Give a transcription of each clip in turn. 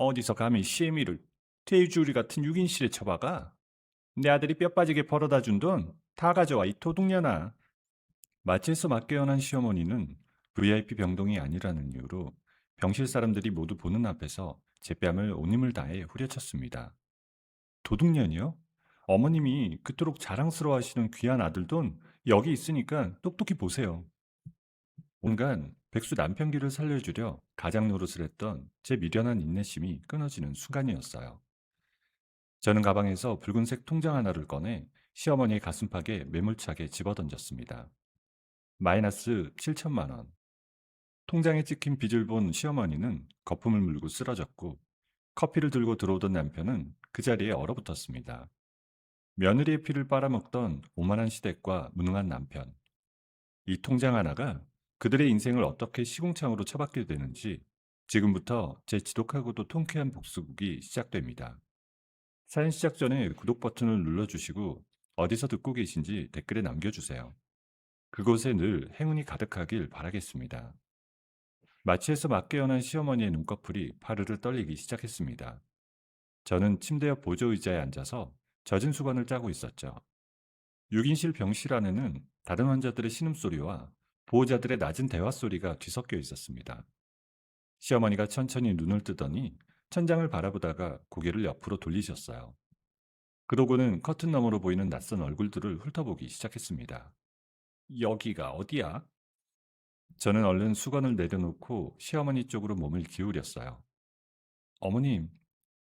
어디서 감히 시애미를 돼지우리 같은 6인실에 처박아? 내 아들이 뼈 빠지게 벌어다 준 돈 다 가져와 이 도둑년아. 마취해서 맞게어난 시어머니는 VIP 병동이 아니라는 이유로 병실 사람들이 모두 보는 앞에서 제 뺨을 온 힘을 다해 후려쳤습니다. 도둑년이요? 어머님이 그토록 자랑스러워하시는 귀한 아들 돈 여기 있으니까 똑똑히 보세요. 온간 백수 남편기를 살려주려 가장 노릇을 했던 제 미련한 인내심이 끊어지는 순간이었어요. 저는 가방에서 붉은색 통장 하나를 꺼내 시어머니의 가슴팍에 매몰차게 집어던졌습니다. 마이너스 7천만 원. 통장에 찍힌 빚을 본 시어머니는 거품을 물고 쓰러졌고 커피를 들고 들어오던 남편은 그 자리에 얼어붙었습니다. 며느리의 피를 빨아먹던 오만한 시댁과 무능한 남편. 이 통장 하나가 그들의 인생을 어떻게 시궁창으로 처박게 되는지 지금부터 제 지독하고도 통쾌한 복수극이 시작됩니다. 사연 시작 전에 구독 버튼을 눌러주시고 어디서 듣고 계신지 댓글에 남겨주세요. 그곳에 늘 행운이 가득하길 바라겠습니다. 마취에서 맞깨어난 시어머니의 눈꺼풀이 파르르 떨리기 시작했습니다. 저는 침대 옆 보조의자에 앉아서 젖은 수건을 짜고 있었죠. 6인실 병실 안에는 다른 환자들의 신음소리와 보호자들의 낮은 대화소리가 뒤섞여 있었습니다. 시어머니가 천천히 눈을 뜨더니 천장을 바라보다가 고개를 옆으로 돌리셨어요. 그러고는 커튼 너머로 보이는 낯선 얼굴들을 훑어보기 시작했습니다. 여기가 어디야? 저는 얼른 수건을 내려놓고 시어머니 쪽으로 몸을 기울였어요. 어머님,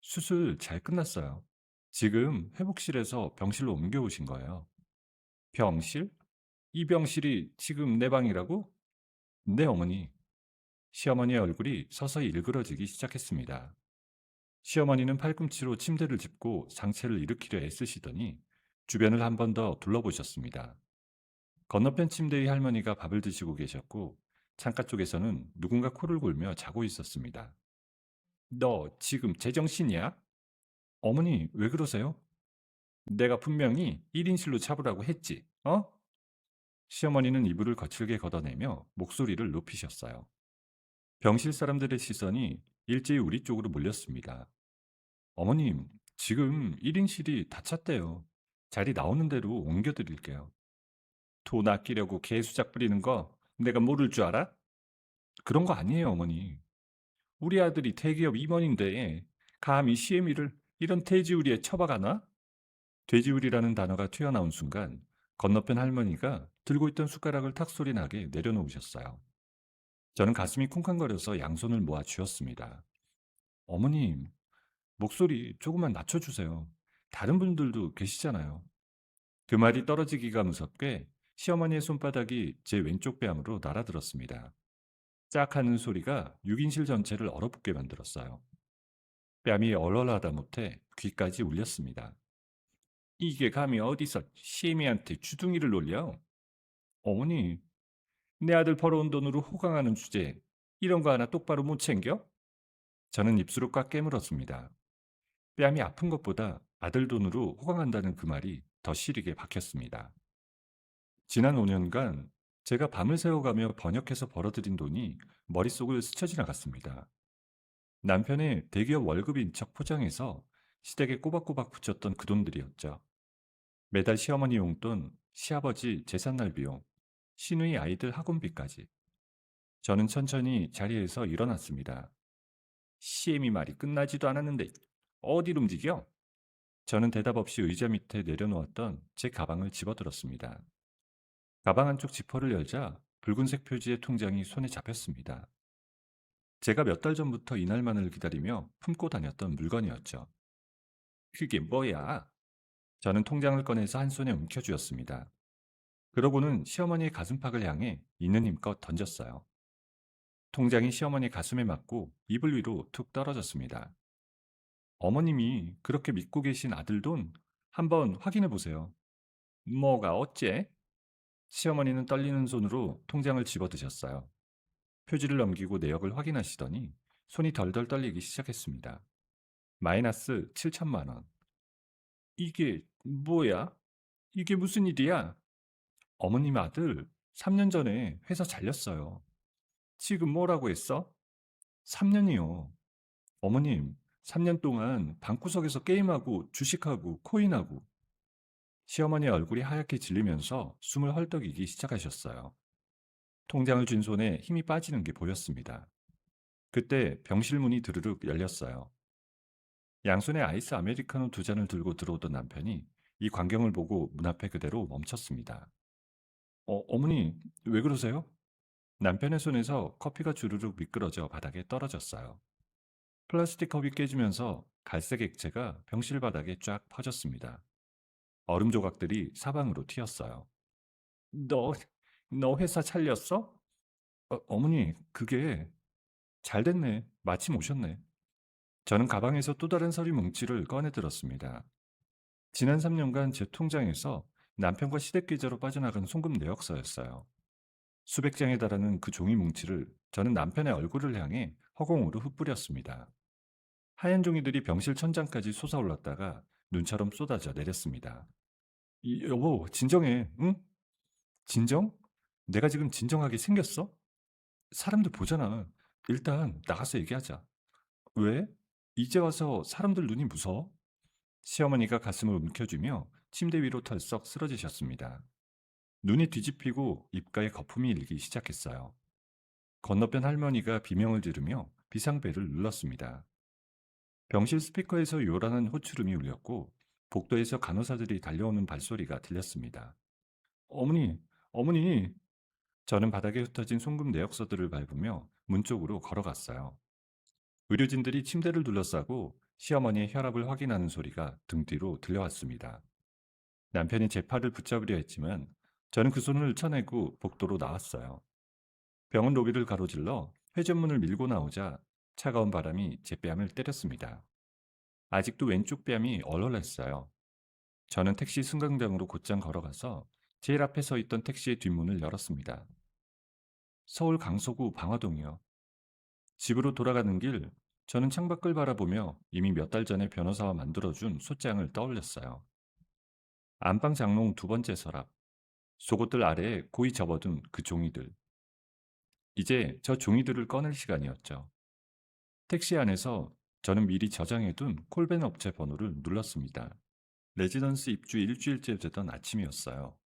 수술 잘 끝났어요. 지금 회복실에서 병실로 옮겨오신 거예요. 병실? 이 병실이 지금 내 방이라고? 네, 어머니. 시어머니의 얼굴이 서서히 일그러지기 시작했습니다. 시어머니는 팔꿈치로 침대를 짚고 상체를 일으키려 애쓰시더니 주변을 한 번 더 둘러보셨습니다. 건너편 침대의 할머니가 밥을 드시고 계셨고 창가 쪽에서는 누군가 코를 골며 자고 있었습니다. 너 지금 제정신이야? 어머니, 왜 그러세요? 내가 분명히 1인실로 잡으라고 했지, 어? 시어머니는 이불을 거칠게 걷어내며 목소리를 높이셨어요. 병실 사람들의 시선이 일제히 우리 쪽으로 몰렸습니다. 어머님, 지금 1인실이 다 찼대요. 자리 나오는 대로 옮겨드릴게요. 돈 아끼려고 개수작 부리는 거 내가 모를 줄 알아? 그런 거 아니에요, 어머니. 우리 아들이 대기업 임원인데 감히 시애미를 이런 돼지우리에 처박아나? 돼지우리라는 단어가 튀어나온 순간 건너편 할머니가 들고 있던 숟가락을 탁 소리 나게 내려놓으셨어요. 저는 가슴이 쿵쾅거려서 양손을 모아 쥐었습니다. 어머님, 목소리 조금만 낮춰주세요. 다른 분들도 계시잖아요. 그 말이 떨어지기가 무섭게 시어머니의 손바닥이 제 왼쪽 뺨으로 날아들었습니다. 짝 하는 소리가 6인실 전체를 얼어붙게 만들었어요. 뺨이 얼얼하다 못해 귀까지 울렸습니다. 이게 감히 어디서 시애미한테 주둥이를 놀려? 어머니, 내 아들 벌어온 돈으로 호강하는 주제에 이런 거 하나 똑바로 못 챙겨? 저는 입술을 꽉 깨물었습니다. 뺨이 아픈 것보다 아들 돈으로 호강한다는 그 말이 더 시리게 박혔습니다. 지난 5년간 제가 밤을 새워가며 번역해서 벌어들인 돈이 머릿속을 스쳐 지나갔습니다. 남편의 대기업 월급인 척 포장해서 시댁에 꼬박꼬박 붙였던 그 돈들이었죠. 매달 시어머니 용돈, 시아버지 제삿날 비용, 시누이 아이들 학원비까지. 저는 천천히 자리에서 일어났습니다. 시애미 말이 끝나지도 않았는데 어딜 움직여? 저는 대답 없이 의자 밑에 내려놓았던 제 가방을 집어들었습니다. 가방 안쪽 지퍼를 열자 붉은색 표지의 통장이 손에 잡혔습니다. 제가 몇 달 전부터 이날만을 기다리며 품고 다녔던 물건이었죠. 그게 뭐야? 저는 통장을 꺼내서 한 손에 움켜쥐었습니다. 그러고는 시어머니의 가슴팍을 향해 있는 힘껏 던졌어요. 통장이 시어머니 가슴에 맞고 이불 위로 툭 떨어졌습니다. 어머님이 그렇게 믿고 계신 아들 돈 한번 확인해 보세요. 뭐가 어째? 시어머니는 떨리는 손으로 통장을 집어드셨어요. 표지를 넘기고 내역을 확인하시더니 손이 덜덜 떨리기 시작했습니다. 마이너스 7천만 원. 이게 뭐야? 이게 무슨 일이야? 어머님 아들 3년 전에 회사 잘렸어요. 지금 뭐라고 했어? 3년이요. 어머님, 3년 동안 방구석에서 게임하고 주식하고 코인하고. 시어머니의 얼굴이 하얗게 질리면서 숨을 헐떡이기 시작하셨어요. 통장을 쥔 손에 힘이 빠지는 게 보였습니다. 그때 병실 문이 드르륵 열렸어요. 양손에 아이스 아메리카노 두 잔을 들고 들어오던 남편이 이 광경을 보고 문 앞에 그대로 멈췄습니다. 어머니, 왜 그러세요? 남편의 손에서 커피가 주르륵 미끄러져 바닥에 떨어졌어요. 플라스틱 컵이 깨지면서 갈색 액체가 병실 바닥에 쫙 퍼졌습니다. 얼음 조각들이 사방으로 튀었어요. 너, 너 회사 차렸어? 어머니, 그게 잘 됐네. 마침 오셨네. 저는 가방에서 또 다른 서류 뭉치를 꺼내 들었습니다. 지난 3년간 제 통장에서 남편과 시댁 계좌로 빠져나간 송금 내역서였어요. 수백 장에 달하는 그 종이 뭉치를 저는 남편의 얼굴을 향해 허공으로 흩뿌렸습니다. 하얀 종이들이 병실 천장까지 솟아올랐다가 눈처럼 쏟아져 내렸습니다. 여보, 진정해, 응? 진정? 내가 지금 진정하게 생겼어? 사람들 보잖아. 일단 나가서 얘기하자. 왜? 이제 와서 사람들 눈이 무서워? 시어머니가 가슴을 움켜쥐며 침대 위로 털썩 쓰러지셨습니다. 눈이 뒤집히고 입가에 거품이 일기 시작했어요. 건너편 할머니가 비명을 지르며 비상벨을 눌렀습니다. 병실 스피커에서 요란한 호출음이 울렸고 복도에서 간호사들이 달려오는 발소리가 들렸습니다. 어머니, 어머니! 저는 바닥에 흩어진 송금 내역서들을 밟으며 문 쪽으로 걸어갔어요. 의료진들이 침대를 둘러싸고 시어머니의 혈압을 확인하는 소리가 등 뒤로 들려왔습니다. 남편이 제 팔을 붙잡으려 했지만 저는 그 손을 쳐내고 복도로 나왔어요. 병원 로비를 가로질러 회전문을 밀고 나오자 차가운 바람이 제 뺨을 때렸습니다. 아직도 왼쪽 뺨이 얼얼했어요. 저는 택시 승강장으로 곧장 걸어가서 제일 앞에 서 있던 택시의 뒷문을 열었습니다. 서울 강서구 방화동이요. 집으로 돌아가는 길, 저는 창밖을 바라보며 이미 몇 달 전에 변호사와 만들어준 소장을 떠올렸어요. 안방 장롱 두 번째 서랍, 속옷들 아래에 고이 접어둔 그 종이들. 이제 저 종이들을 꺼낼 시간이었죠. 택시 안에서 저는 미리 저장해둔 콜벤 업체 번호를 눌렀습니다. 레지던스 입주 일주일째 되던 아침이었어요.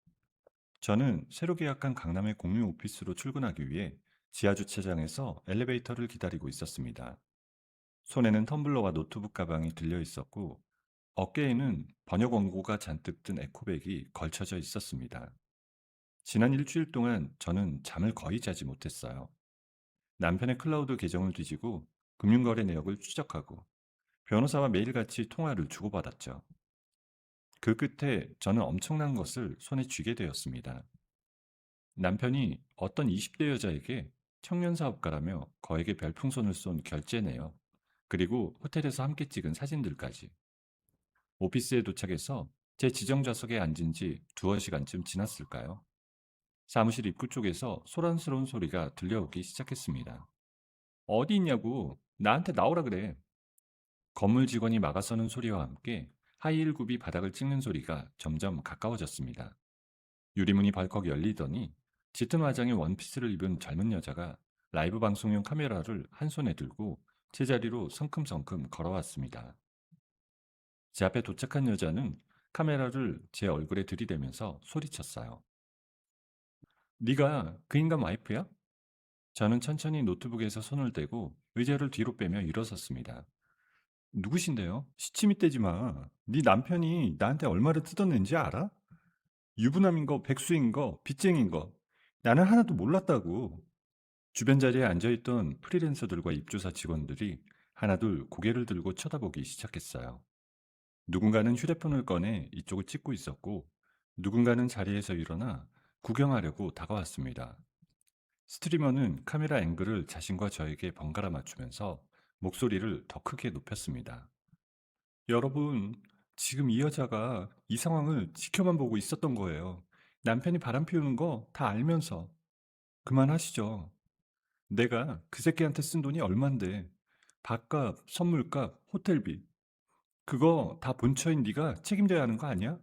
저는 새로 계약한 강남의 공유 오피스로 출근하기 위해 지하 주차장에서 엘리베이터를 기다리고 있었습니다. 손에는 텀블러와 노트북 가방이 들려 있었고 어깨에는 번역 원고가 잔뜩 든 에코백이 걸쳐져 있었습니다. 지난 일주일 동안 저는 잠을 거의 자지 못했어요. 남편의 클라우드 계정을 뒤지고 금융거래 내역을 추적하고 변호사와 매일같이 통화를 주고받았죠. 그 끝에 저는 엄청난 것을 손에 쥐게 되었습니다. 남편이 어떤 20대 여자에게 청년 사업가라며 거액의 별풍선을 쏜 결제 내역, 그리고 호텔에서 함께 찍은 사진들까지. 오피스에 도착해서 제 지정 좌석에 앉은 지 두어 시간쯤 지났을까요? 사무실 입구 쪽에서 소란스러운 소리가 들려오기 시작했습니다. 어디 있냐고, 나한테 나오라 그래. 건물 직원이 막아서는 소리와 함께 하이힐 굽이 바닥을 찍는 소리가 점점 가까워졌습니다. 유리문이 벌컥 열리더니 짙은 화장의 원피스를 입은 젊은 여자가 라이브 방송용 카메라를 한 손에 들고 제자리로 성큼성큼 걸어왔습니다. 제 앞에 도착한 여자는 카메라를 제 얼굴에 들이대면서 소리쳤어요. 네가 그 인간 와이프야? 저는 천천히 노트북에서 손을 떼고 의자를 뒤로 빼며 일어섰습니다. 누구신데요? 시치미 떼지 마. 네 남편이 나한테 얼마를 뜯어낸지 알아? 유부남인 거, 백수인 거, 빚쟁인 거. 나는 하나도 몰랐다고. 주변 자리에 앉아있던 프리랜서들과 입주사 직원들이 하나둘 고개를 들고 쳐다보기 시작했어요. 누군가는 휴대폰을 꺼내 이쪽을 찍고 있었고, 누군가는 자리에서 일어나 구경하려고 다가왔습니다. 스트리머는 카메라 앵글을 자신과 저에게 번갈아 맞추면서 목소리를 더 크게 높였습니다. 여러분, 지금 이 여자가 이 상황을 지켜만 보고 있었던 거예요. 남편이 바람 피우는 거 다 알면서. 그만하시죠. 내가 그 새끼한테 쓴 돈이 얼만데. 밥값, 선물값, 호텔비. 그거 다 본처인 네가 책임져야 하는 거 아니야?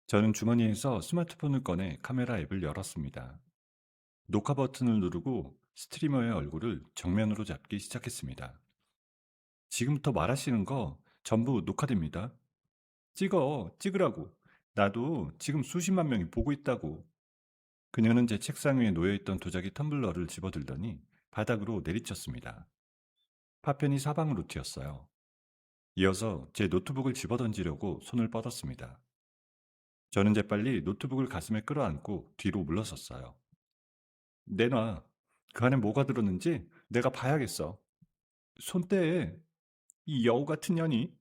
저는 주머니에서 스마트폰을 꺼내 카메라 앱을 열었습니다. 녹화 버튼을 누르고 스트리머의 얼굴을 정면으로 잡기 시작했습니다. 지금부터 말하시는 거 전부 녹화됩니다. 찍어, 찍으라고. 나도 지금 수십만 명이 보고 있다고. 그녀는 제 책상 위에 놓여있던 도자기 텀블러를 집어들더니 바닥으로 내리쳤습니다. 파편이 사방으로 튀었어요. 이어서 제 노트북을 집어던지려고 손을 뻗었습니다. 저는 재빨리 노트북을 가슴에 끌어안고 뒤로 물러섰어요. 내놔. 그 안에 뭐가 들었는지 내가 봐야겠어. 손 떼. 이 여우 같은 년이.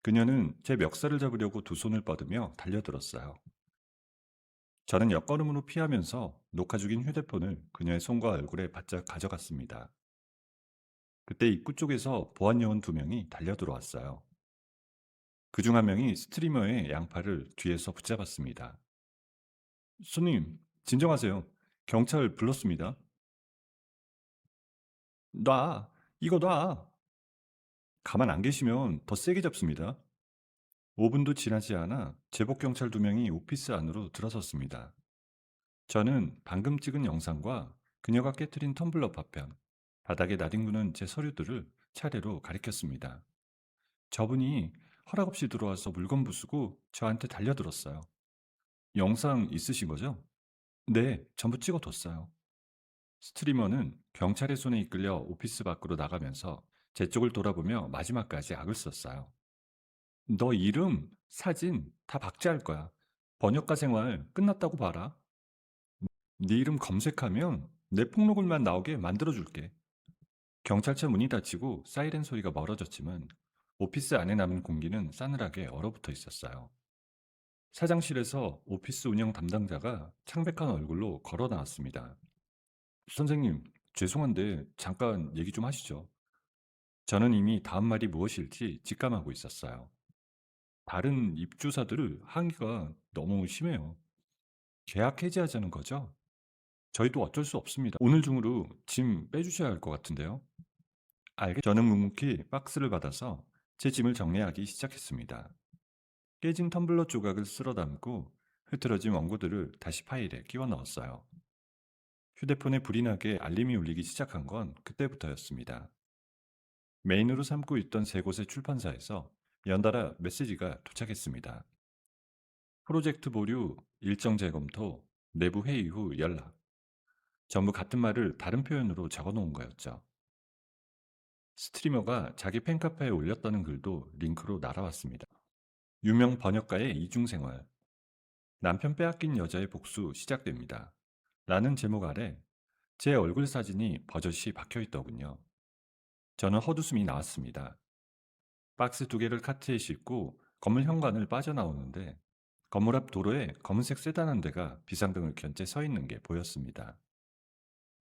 그녀는 제 멱살을 잡으려고 두 손을 뻗으며 달려들었어요. 저는 옆걸음으로 피하면서 녹화 중인 휴대폰을 그녀의 손과 얼굴에 바짝 가져갔습니다. 그때 입구 쪽에서 보안 요원 두 명이 달려들어왔어요. 그중 한 명이 스트리머의 양팔을 뒤에서 붙잡았습니다. 손님, 진정하세요. 경찰 불렀습니다. 놔! 이거 놔! 가만 안 계시면 더 세게 잡습니다. 5분도 지나지 않아 제복 경찰 두 명이 오피스 안으로 들어섰습니다. 저는 방금 찍은 영상과 그녀가 깨트린 텀블러 파편, 바닥에 나뒹구는 제 서류들을 차례로 가리켰습니다. 저분이 허락 없이 들어와서 물건 부수고 저한테 달려들었어요. 영상 있으신 거죠? 네, 전부 찍어뒀어요. 스트리머는 경찰의 손에 이끌려 오피스 밖으로 나가면서 제 쪽을 돌아보며 마지막까지 악을 썼어요. 너 이름, 사진 다 박제할 거야. 번역가 생활 끝났다고 봐라. 네 이름 검색하면 내 폭로글만 나오게 만들어줄게. 경찰차 문이 닫히고 사이렌 소리가 멀어졌지만 오피스 안에 남은 공기는 싸늘하게 얼어붙어 있었어요. 사장실에서 오피스 운영 담당자가 창백한 얼굴로 걸어 나왔습니다. 선생님, 죄송한데 잠깐 얘기 좀 하시죠. 저는 이미 다음 말이 무엇일지 직감하고 있었어요. 다른 입주사들 항의가 너무 심해요. 계약 해지하자는 거죠? 저희도 어쩔 수 없습니다. 오늘 중으로 짐 빼주셔야 할 것 같은데요. 저는 묵묵히 박스를 받아서 제 짐을 정리하기 시작했습니다. 깨진 텀블러 조각을 쓸어 담고 흐트러진 원고들을 다시 파일에 끼워 넣었어요. 휴대폰에 불이 나게 알림이 울리기 시작한 건 그때부터였습니다. 메인으로 삼고 있던 세 곳의 출판사에서 연달아 메시지가 도착했습니다. 프로젝트 보류, 일정 재검토, 내부 회의 후 연락. 전부 같은 말을 다른 표현으로 적어 놓은 거였죠. 스트리머가 자기 팬카페에 올렸다는 글도 링크로 날아왔습니다. 유명 번역가의 이중생활. 남편 빼앗긴 여자의 복수 시작됩니다. 라는 제목 아래 제 얼굴 사진이 버젓이 박혀 있더군요. 저는 헛웃음이 나왔습니다. 박스 두 개를 카트에 싣고 건물 현관을 빠져나오는데 건물 앞 도로에 검은색 세단 한 대가 비상등을 켠 채 서 있는 게 보였습니다.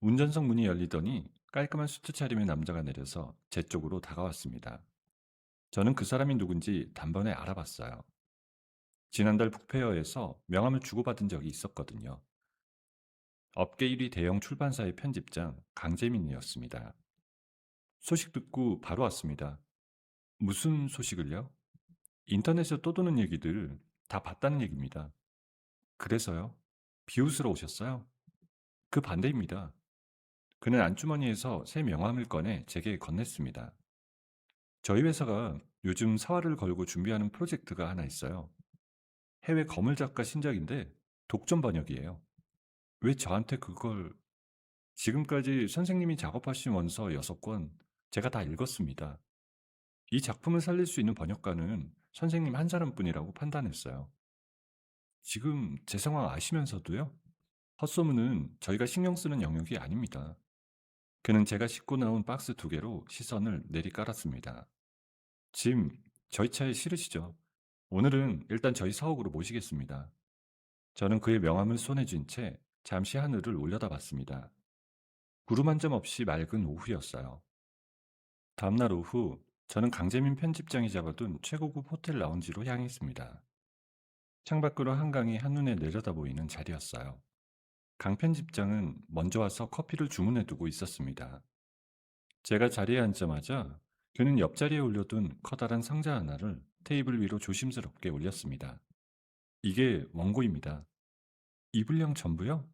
운전석 문이 열리더니 깔끔한 수트 차림의 남자가 내려서 제 쪽으로 다가왔습니다. 저는 그 사람이 누군지 단번에 알아봤어요. 지난달 북페어에서 명함을 주고받은 적이 있었거든요. 업계 1위 대형 출판사의 편집장 강재민이었습니다. 소식 듣고 바로 왔습니다. 무슨 소식을요? 인터넷에 떠도는 얘기들 다 봤다는 얘기입니다. 그래서요? 비웃으러 오셨어요? 그 반대입니다. 그는 안주머니에서 새 명함을 꺼내 제게 건넸습니다. 저희 회사가 요즘 사활을 걸고 준비하는 프로젝트가 하나 있어요. 해외 거물 작가 신작인데 독점 번역이에요. 왜 저한테 그걸... 지금까지 선생님이 작업하신 원서 6권 제가 다 읽었습니다. 이 작품을 살릴 수 있는 번역가는 선생님 한 사람뿐이라고 판단했어요. 지금 제 상황 아시면서도요? 헛소문은 저희가 신경 쓰는 영역이 아닙니다. 그는 제가 싣고 나온 박스 두 개로 시선을 내리깔았습니다. 짐, 저희 차에 실으시죠. 오늘은 일단 저희 사옥으로 모시겠습니다. 저는 그의 명함을 손에 쥔 채 잠시 하늘을 올려다봤습니다. 구름 한 점 없이 맑은 오후였어요. 다음날 오후, 저는 강재민 편집장이 잡아둔 최고급 호텔 라운지로 향했습니다. 창밖으로 한강이 한눈에 내려다 보이는 자리였어요. 강 편집장은 먼저 와서 커피를 주문해 두고 있었습니다. 제가 자리에 앉자마자 그는 옆자리에 올려둔 커다란 상자 하나를 테이블 위로 조심스럽게 올렸습니다. 이게 원고입니다. 이 분량 전부요?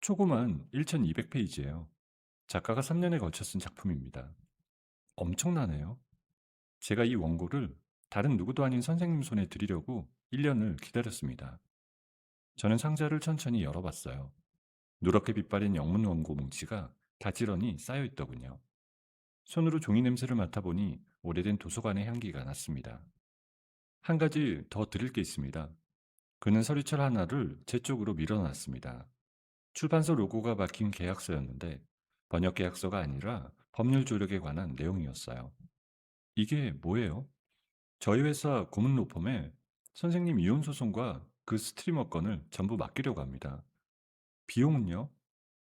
초고만 1200페이지예요. 작가가 3년에 걸쳐 쓴 작품입니다. 엄청나네요. 제가 이 원고를 다른 누구도 아닌 선생님 손에 드리려고 1년을 기다렸습니다. 저는 상자를 천천히 열어봤어요. 누렇게 빛바랜 영문 원고 뭉치가 다지런히 쌓여 있더군요. 손으로 종이 냄새를 맡아보니 오래된 도서관의 향기가 났습니다. 한 가지 더 드릴 게 있습니다. 그는 서류철 하나를 제 쪽으로 밀어놨습니다. 출판사 로고가 박힌 계약서였는데 번역 계약서가 아니라 법률 조력에 관한 내용이었어요. 이게 뭐예요? 저희 회사 고문 로펌에 선생님 이혼 소송과 그 스트리머 건을 전부 맡기려고 합니다. 비용은요?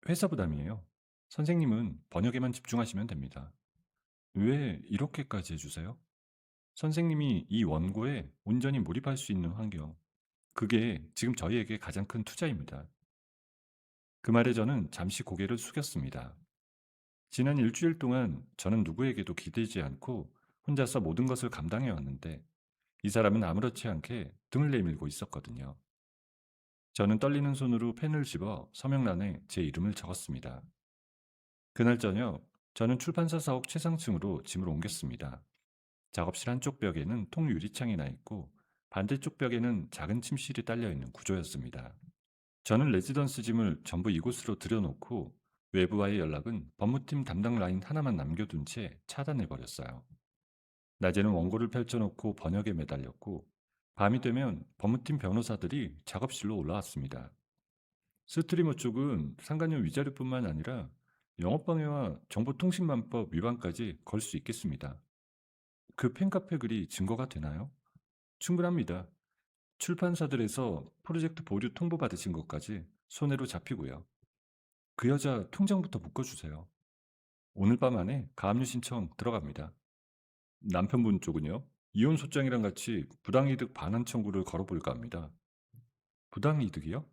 회사 부담이에요. 선생님은 번역에만 집중하시면 됩니다. 왜 이렇게까지 해주세요? 선생님이 이 원고에 온전히 몰입할 수 있는 환경, 그게 지금 저희에게 가장 큰 투자입니다. 그 말에 저는 잠시 고개를 숙였습니다. 지난 일주일 동안 저는 누구에게도 기대지 않고 혼자서 모든 것을 감당해 왔는데 이 사람은 아무렇지 않게 등을 내밀고 있었거든요. 저는 떨리는 손으로 펜을 집어 서명란에 제 이름을 적었습니다. 그날 저녁 저는 출판사 사옥 최상층으로 짐을 옮겼습니다. 작업실 한쪽 벽에는 통유리창이 나 있고 반대쪽 벽에는 작은 침실이 딸려 있는 구조였습니다. 저는 레지던스 짐을 전부 이곳으로 들여놓고 외부와의 연락은 법무팀 담당 라인 하나만 남겨둔 채 차단해버렸어요. 낮에는 원고를 펼쳐놓고 번역에 매달렸고 밤이 되면 법무팀 변호사들이 작업실로 올라왔습니다. 스트리머 쪽은 상간녀 위자료뿐만 아니라 영업방해와 정보통신망법 위반까지 걸 수 있겠습니다. 그 팬카페 글이 증거가 되나요? 충분합니다. 출판사들에서 프로젝트 보류 통보 받으신 것까지 손해로 잡히고요. 그 여자 통장부터 묶어주세요. 오늘 밤 안에 가압류 신청 들어갑니다. 남편분 쪽은요? 이혼 소장이랑 같이 부당이득 반환 청구를 걸어볼까 합니다. 부당이득이요?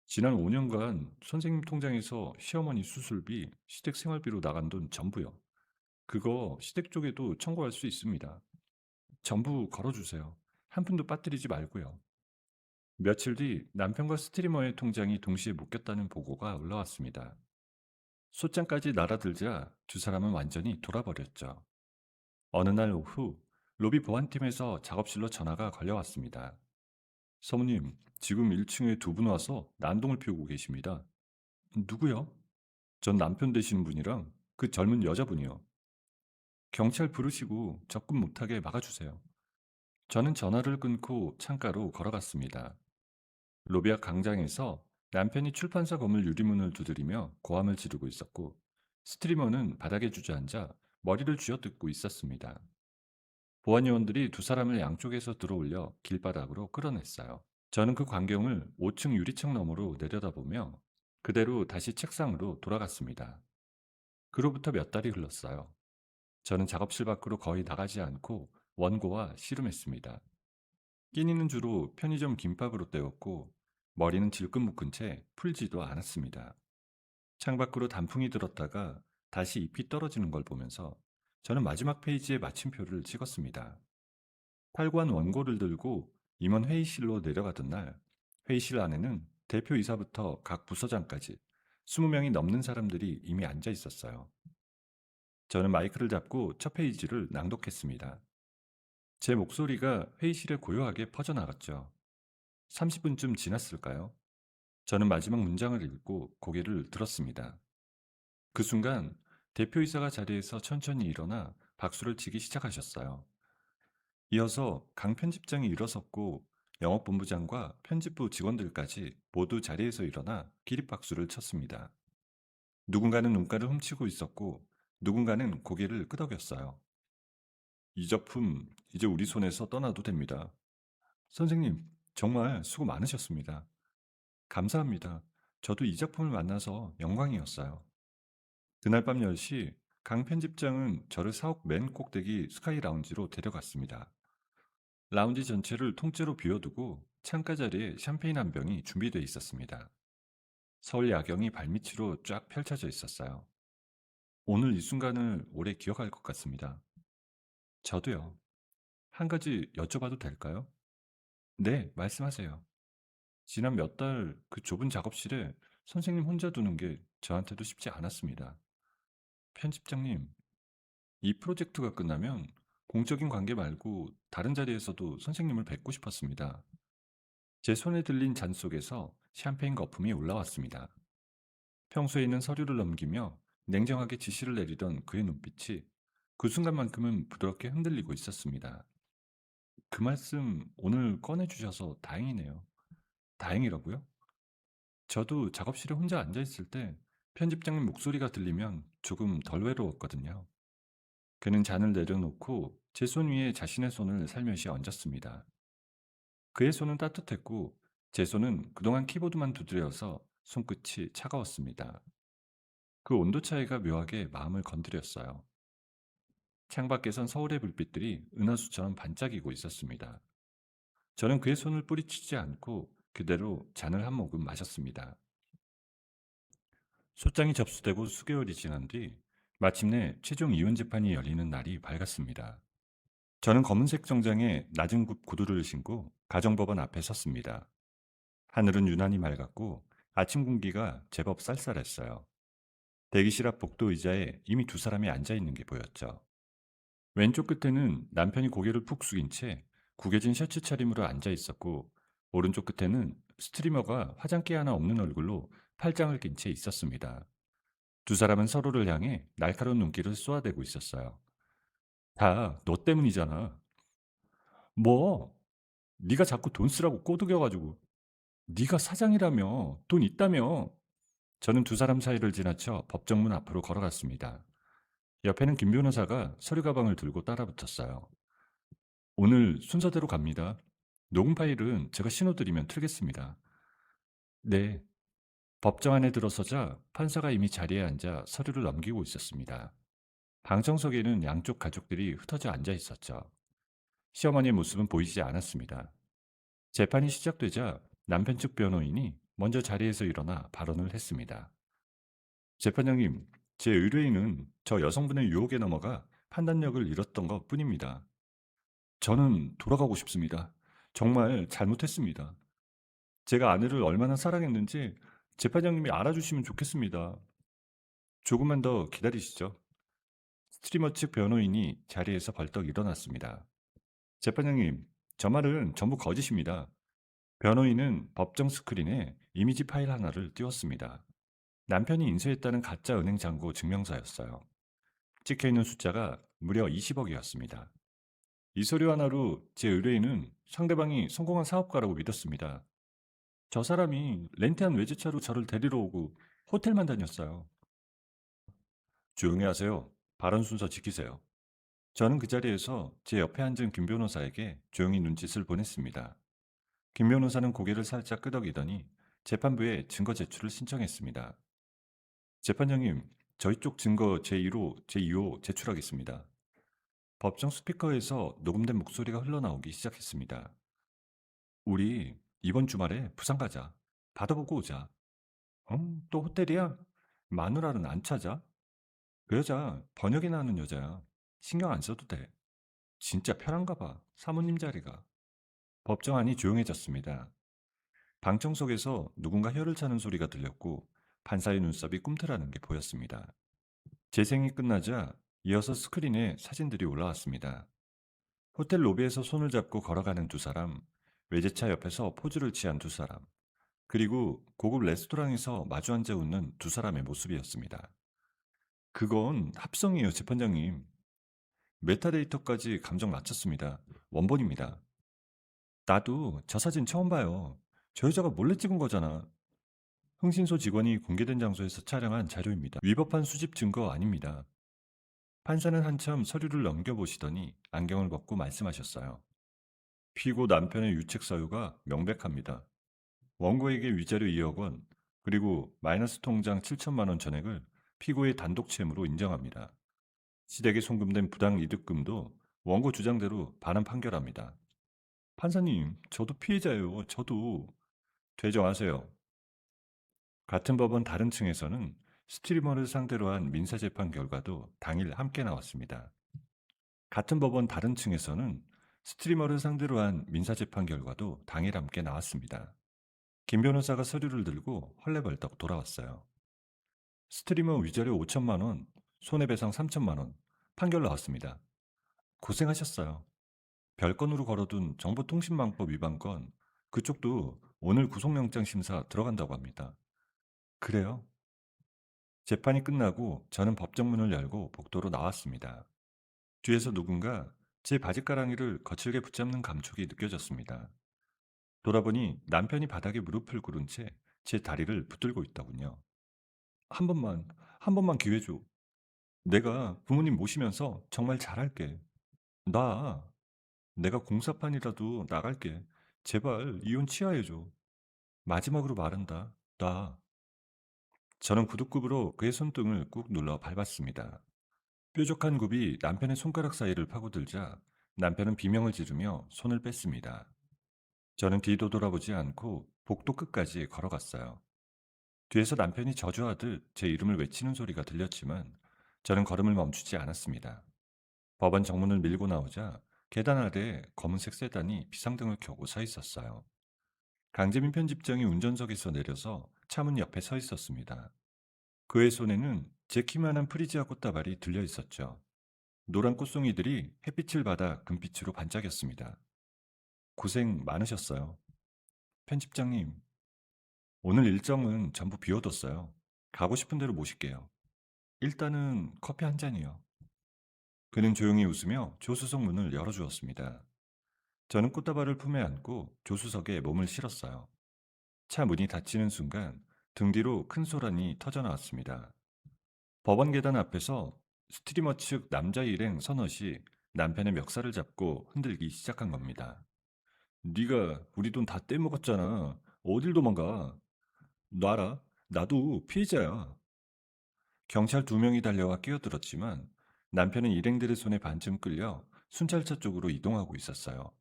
지난 5년간 선생님 통장에서 시어머니 수술비, 시댁 생활비로 나간 돈 전부요. 그거 시댁 쪽에도 청구할 수 있습니다. 전부 걸어주세요. 한 푼도 빠뜨리지 말고요. 며칠 뒤 남편과 스트리머의 통장이 동시에 묶였다는 보고가 올라왔습니다. 소장까지 날아들자 두 사람은 완전히 돌아버렸죠. 어느 날 오후 로비 보안팀에서 작업실로 전화가 걸려왔습니다. 사모님, 지금 1층에 두 분 와서 난동을 피우고 계십니다. 누구요? 전 남편 되시는 분이랑 그 젊은 여자분이요. 경찰 부르시고 접근 못하게 막아주세요. 저는 전화를 끊고 창가로 걸어갔습니다. 로비 앞 광장에서 남편이 출판사 건물 유리문을 두드리며 고함을 지르고 있었고 스트리머는 바닥에 주저앉아 머리를 쥐어뜯고 있었습니다. 보안요원들이 두 사람을 양쪽에서 들어올려 길바닥으로 끌어냈어요. 저는 그 광경을 5층 유리창 너머로 내려다보며 그대로 다시 책상으로 돌아갔습니다. 그로부터 몇 달이 흘렀어요. 저는 작업실 밖으로 거의 나가지 않고 원고와 씨름했습니다. 끼니는 주로 편의점 김밥으로 때웠고 머리는 질끈 묶은 채 풀지도 않았습니다. 창밖으로 단풍이 들었다가 다시 잎이 떨어지는 걸 보면서 저는 마지막 페이지에 마침표를 찍었습니다. 탈구한 원고를 들고 임원 회의실로 내려가던 날 회의실 안에는 대표이사부터 각 부서장까지 20명이 넘는 사람들이 이미 앉아 있었어요. 저는 마이크를 잡고 첫 페이지를 낭독했습니다. 제 목소리가 회의실에 고요하게 퍼져나갔죠. 30분쯤 지났을까요? 저는 마지막 문장을 읽고 고개를 들었습니다. 그 순간 대표이사가 자리에서 천천히 일어나 박수를 치기 시작하셨어요. 이어서 강 편집장이 일어섰고 영업본부장과 편집부 직원들까지 모두 자리에서 일어나 기립박수를 쳤습니다. 누군가는 눈가를 훔치고 있었고 누군가는 고개를 끄덕였어요. 이 작품 이제 우리 손에서 떠나도 됩니다. 선생님, 정말 수고 많으셨습니다. 감사합니다. 저도 이 작품을 만나서 영광이었어요. 그날 밤 10시 강 편집장은 저를 사옥 맨 꼭대기 스카이 라운지로 데려갔습니다. 라운지 전체를 통째로 비워두고 창가 자리에 샴페인 한 병이 준비되어 있었습니다. 서울 야경이 발밑으로 쫙 펼쳐져 있었어요. 오늘 이 순간을 오래 기억할 것 같습니다. 저도요. 한 가지 여쭤봐도 될까요? 네, 말씀하세요. 지난 몇 달 그 좁은 작업실에 선생님 혼자 두는 게 저한테도 쉽지 않았습니다. 편집장님, 이 프로젝트가 끝나면 공적인 관계 말고 다른 자리에서도 선생님을 뵙고 싶었습니다. 제 손에 들린 잔 속에서 샴페인 거품이 올라왔습니다. 평소에는 서류를 넘기며 냉정하게 지시를 내리던 그의 눈빛이 그 순간만큼은 부드럽게 흔들리고 있었습니다. 그 말씀 오늘 꺼내주셔서 다행이네요. 다행이라고요? 저도 작업실에 혼자 앉아있을 때 편집장님 목소리가 들리면 조금 덜 외로웠거든요. 그는 잔을 내려놓고 제 손 위에 자신의 손을 살며시 얹었습니다. 그의 손은 따뜻했고 제 손은 그동안 키보드만 두드려서 손끝이 차가웠습니다. 그 온도 차이가 묘하게 마음을 건드렸어요. 창밖에선 서울의 불빛들이 은하수처럼 반짝이고 있었습니다. 저는 그의 손을 뿌리치지 않고 그대로 잔을 한 모금 마셨습니다. 소장이 접수되고 수개월이 지난 뒤 마침내 최종 이혼 재판이 열리는 날이 밝았습니다. 저는 검은색 정장에 낮은 굽 구두를 신고 가정법원 앞에 섰습니다. 하늘은 유난히 맑았고 아침 공기가 제법 쌀쌀했어요. 대기실 앞 복도 의자에 이미 두 사람이 앉아 있는 게 보였죠. 왼쪽 끝에는 남편이 고개를 푹 숙인 채 구겨진 셔츠 차림으로 앉아 있었고, 오른쪽 끝에는 스트리머가 화장기 하나 없는 얼굴로 팔짱을 낀 채 있었습니다. 두 사람은 서로를 향해 날카로운 눈길을 쏘아대고 있었어요. 다 너 때문이잖아. 뭐? 네가 자꾸 돈 쓰라고 꼬드겨가지고. 네가 사장이라며, 돈 있다며. 저는 두 사람 사이를 지나쳐 법정문 앞으로 걸어갔습니다. 옆에는 김 변호사가 서류 가방을 들고 따라붙었어요. 오늘 순서대로 갑니다. 녹음 파일은 제가 신호드리면 틀겠습니다. 네. 법정 안에 들어서자 판사가 이미 자리에 앉아 서류를 넘기고 있었습니다. 방청석에는 양쪽 가족들이 흩어져 앉아 있었죠. 시어머니의 모습은 보이지 않았습니다. 재판이 시작되자 남편 측 변호인이 먼저 자리에서 일어나 발언을 했습니다. 재판장님, 제 의뢰인은 저 여성분의 유혹에 넘어가 판단력을 잃었던 것 뿐입니다. 저는 돌아가고 싶습니다. 정말 잘못했습니다. 제가 아내를 얼마나 사랑했는지 재판장님이 알아주시면 좋겠습니다. 조금만 더 기다리시죠. 스트리머 측 변호인이 자리에서 벌떡 일어났습니다. 재판장님, 저 말은 전부 거짓입니다. 변호인은 법정 스크린에 이미지 파일 하나를 띄웠습니다. 남편이 인쇄했다는 가짜 은행 잔고 증명서였어요. 찍혀있는 숫자가 무려 20억이었습니다. 이 서류 하나로 제 의뢰인은 상대방이 성공한 사업가라고 믿었습니다. 저 사람이 렌트한 외제차로 저를 데리러 오고 호텔만 다녔어요. 조용히 하세요. 발언 순서 지키세요. 저는 그 자리에서 제 옆에 앉은 김 변호사에게 조용히 눈짓을 보냈습니다. 김 변호사는 고개를 살짝 끄덕이더니 재판부에 증거 제출을 신청했습니다. 재판장님, 저희 쪽 증거 제1호, 제2호 제출하겠습니다. 법정 스피커에서 녹음된 목소리가 흘러나오기 시작했습니다. 우리 이번 주말에 부산 가자. 바다 보고 오자. 또 호텔이야? 마누라는 안 찾아? 그 여자 번역이나 하는 여자야. 신경 안 써도 돼. 진짜 편한가 봐. 사모님 자리가. 법정 안이 조용해졌습니다. 방청석에서 누군가 혀를 차는 소리가 들렸고 판사의 눈썹이 꿈틀하는 게 보였습니다. 재생이 끝나자 이어서 스크린에 사진들이 올라왔습니다. 호텔 로비에서 손을 잡고 걸어가는 두 사람, 외제차 옆에서 포즈를 취한 두 사람, 그리고 고급 레스토랑에서 마주 앉아 웃는 두 사람의 모습이었습니다. 그건 합성이에요, 재판장님. 메타데이터까지 감정 맞췄습니다. 원본입니다. 나도 저 사진 처음 봐요. 저 여자가 몰래 찍은 거잖아. 흥신소 직원이 공개된 장소에서 촬영한 자료입니다. 위법한 수집 증거 아닙니다. 판사는 한참 서류를 넘겨보시더니 안경을 벗고 말씀하셨어요. 피고 남편의 유책 사유가 명백합니다. 원고에게 위자료 2억 원, 그리고 마이너스 통장 7천만 원 전액을 피고의 단독 채무로 인정합니다. 시댁에 송금된 부당 이득금도 원고 주장대로 반환 판결합니다. 판사님, 저도 피해자예요. 저도. 되정하세요. 같은 법원 다른 층에서는 스트리머를 상대로 한 민사재판 결과도 당일 함께 나왔습니다. 같은 법원 다른 층에서는 스트리머를 상대로 한 민사재판 결과도 당일 함께 나왔습니다. 김 변호사가 서류를 들고 헐레벌떡 돌아왔어요. 스트리머 위자료 5천만 원, 손해배상 3천만 원, 판결 나왔습니다. 고생하셨어요. 별건으로 걸어둔 정보통신망법 위반 건 그쪽도 오늘 구속영장 심사 들어간다고 합니다. 그래요? 재판이 끝나고 저는 법정문을 열고 복도로 나왔습니다. 뒤에서 누군가 제 바짓가랑이를 거칠게 붙잡는 감촉이 느껴졌습니다. 돌아보니 남편이 바닥에 무릎을 꿇은 채 제 다리를 붙들고 있더군요. 한 번만, 한 번만 기회 줘. 내가 부모님 모시면서 정말 잘할게. 나, 내가 공사판이라도 나갈게. 제발 이혼 취하해줘. 마지막으로 말한다. 나. 저는 구둣급으로 그의 손등을 꾹 눌러 밟았습니다. 뾰족한 굽이 남편의 손가락 사이를 파고들자 남편은 비명을 지르며 손을 뺐습니다. 저는 뒤도 돌아보지 않고 복도 끝까지 걸어갔어요. 뒤에서 남편이 저주하듯 제 이름을 외치는 소리가 들렸지만 저는 걸음을 멈추지 않았습니다. 법원 정문을 밀고 나오자 계단 아래에 검은색 세단이 비상등을 켜고 서 있었어요. 강재민 편집장이 운전석에서 내려서 차문 옆에 서 있었습니다. 그의 손에는 제 키만한 프리지아 꽃다발이 들려 있었죠. 노란 꽃송이들이 햇빛을 받아 금빛으로 반짝였습니다. 고생 많으셨어요. 편집장님, 오늘 일정은 전부 비워뒀어요. 가고 싶은 대로 모실게요. 일단은 커피 한 잔이요. 그는 조용히 웃으며 조수석 문을 열어주었습니다. 저는 꽃다발을 품에 안고 조수석에 몸을 실었어요. 차 문이 닫히는 순간 등 뒤로 큰 소란이 터져나왔습니다. 법원 계단 앞에서 스트리머 측 남자 일행 서너시 남편의 멱살을 잡고 흔들기 시작한 겁니다. 네가 우리 돈 다 떼먹었잖아. 어딜 도망가? 놔라. 나도 피해자야. 경찰 2명이 달려와 끼어들었지만 남편은 일행들의 손에 반쯤 끌려 순찰차 쪽으로 이동하고 있었어요.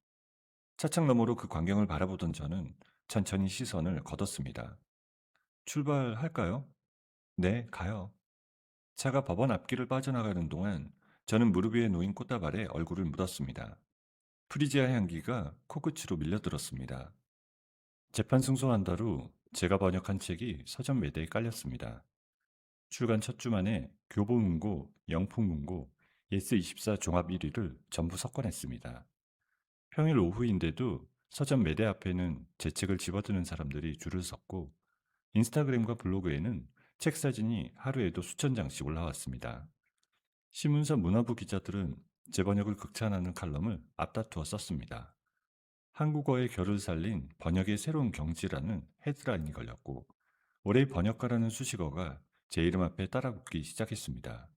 차창 너머로 그 광경을 바라보던 저는 천천히 시선을 걷었습니다. 출발할까요? 네, 가요. 차가 법원 앞길을 빠져나가는 동안 저는 무릎 위에 놓인 꽃다발에 얼굴을 묻었습니다. 프리지아 향기가 코끝으로 밀려들었습니다. 재판 승소한 다루 제가 번역한 책이 서점 매대에 깔렸습니다. 출간 첫 주 만에 교보문고, 영풍문고, 예스24 종합 1위를 전부 석권했습니다. 평일 오후인데도 서점 매대 앞에는 제 책을 집어드는 사람들이 줄을 섰고 인스타그램과 블로그에는 책 사진이 하루에도 수천 장씩 올라왔습니다. 신문사 문화부 기자들은 제 번역을 극찬하는 칼럼을 앞다투어 썼습니다. 한국어의 결을 살린 번역의 새로운 경지라는 헤드라인이 걸렸고 올해의 번역가라는 수식어가 제 이름 앞에 따라붙기 시작했습니다.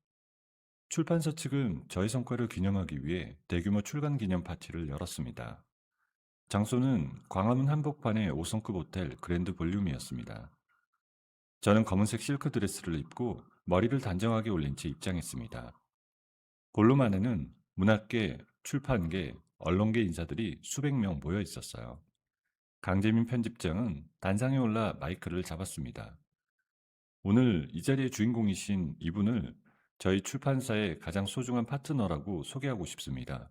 출판사 측은 저의 성과를 기념하기 위해 대규모 출간 기념 파티를 열었습니다. 장소는 광화문 한복판의 5성급 호텔 그랜드 볼륨이었습니다. 저는 검은색 실크 드레스를 입고 머리를 단정하게 올린 채 입장했습니다. 볼룸 안에는 문학계, 출판계, 언론계 인사들이 수백 명 모여 있었어요. 강재민 편집장은 단상에 올라 마이크를 잡았습니다. 오늘 이 자리의 주인공이신 이분을 저희 출판사의 가장 소중한 파트너라고 소개하고 싶습니다.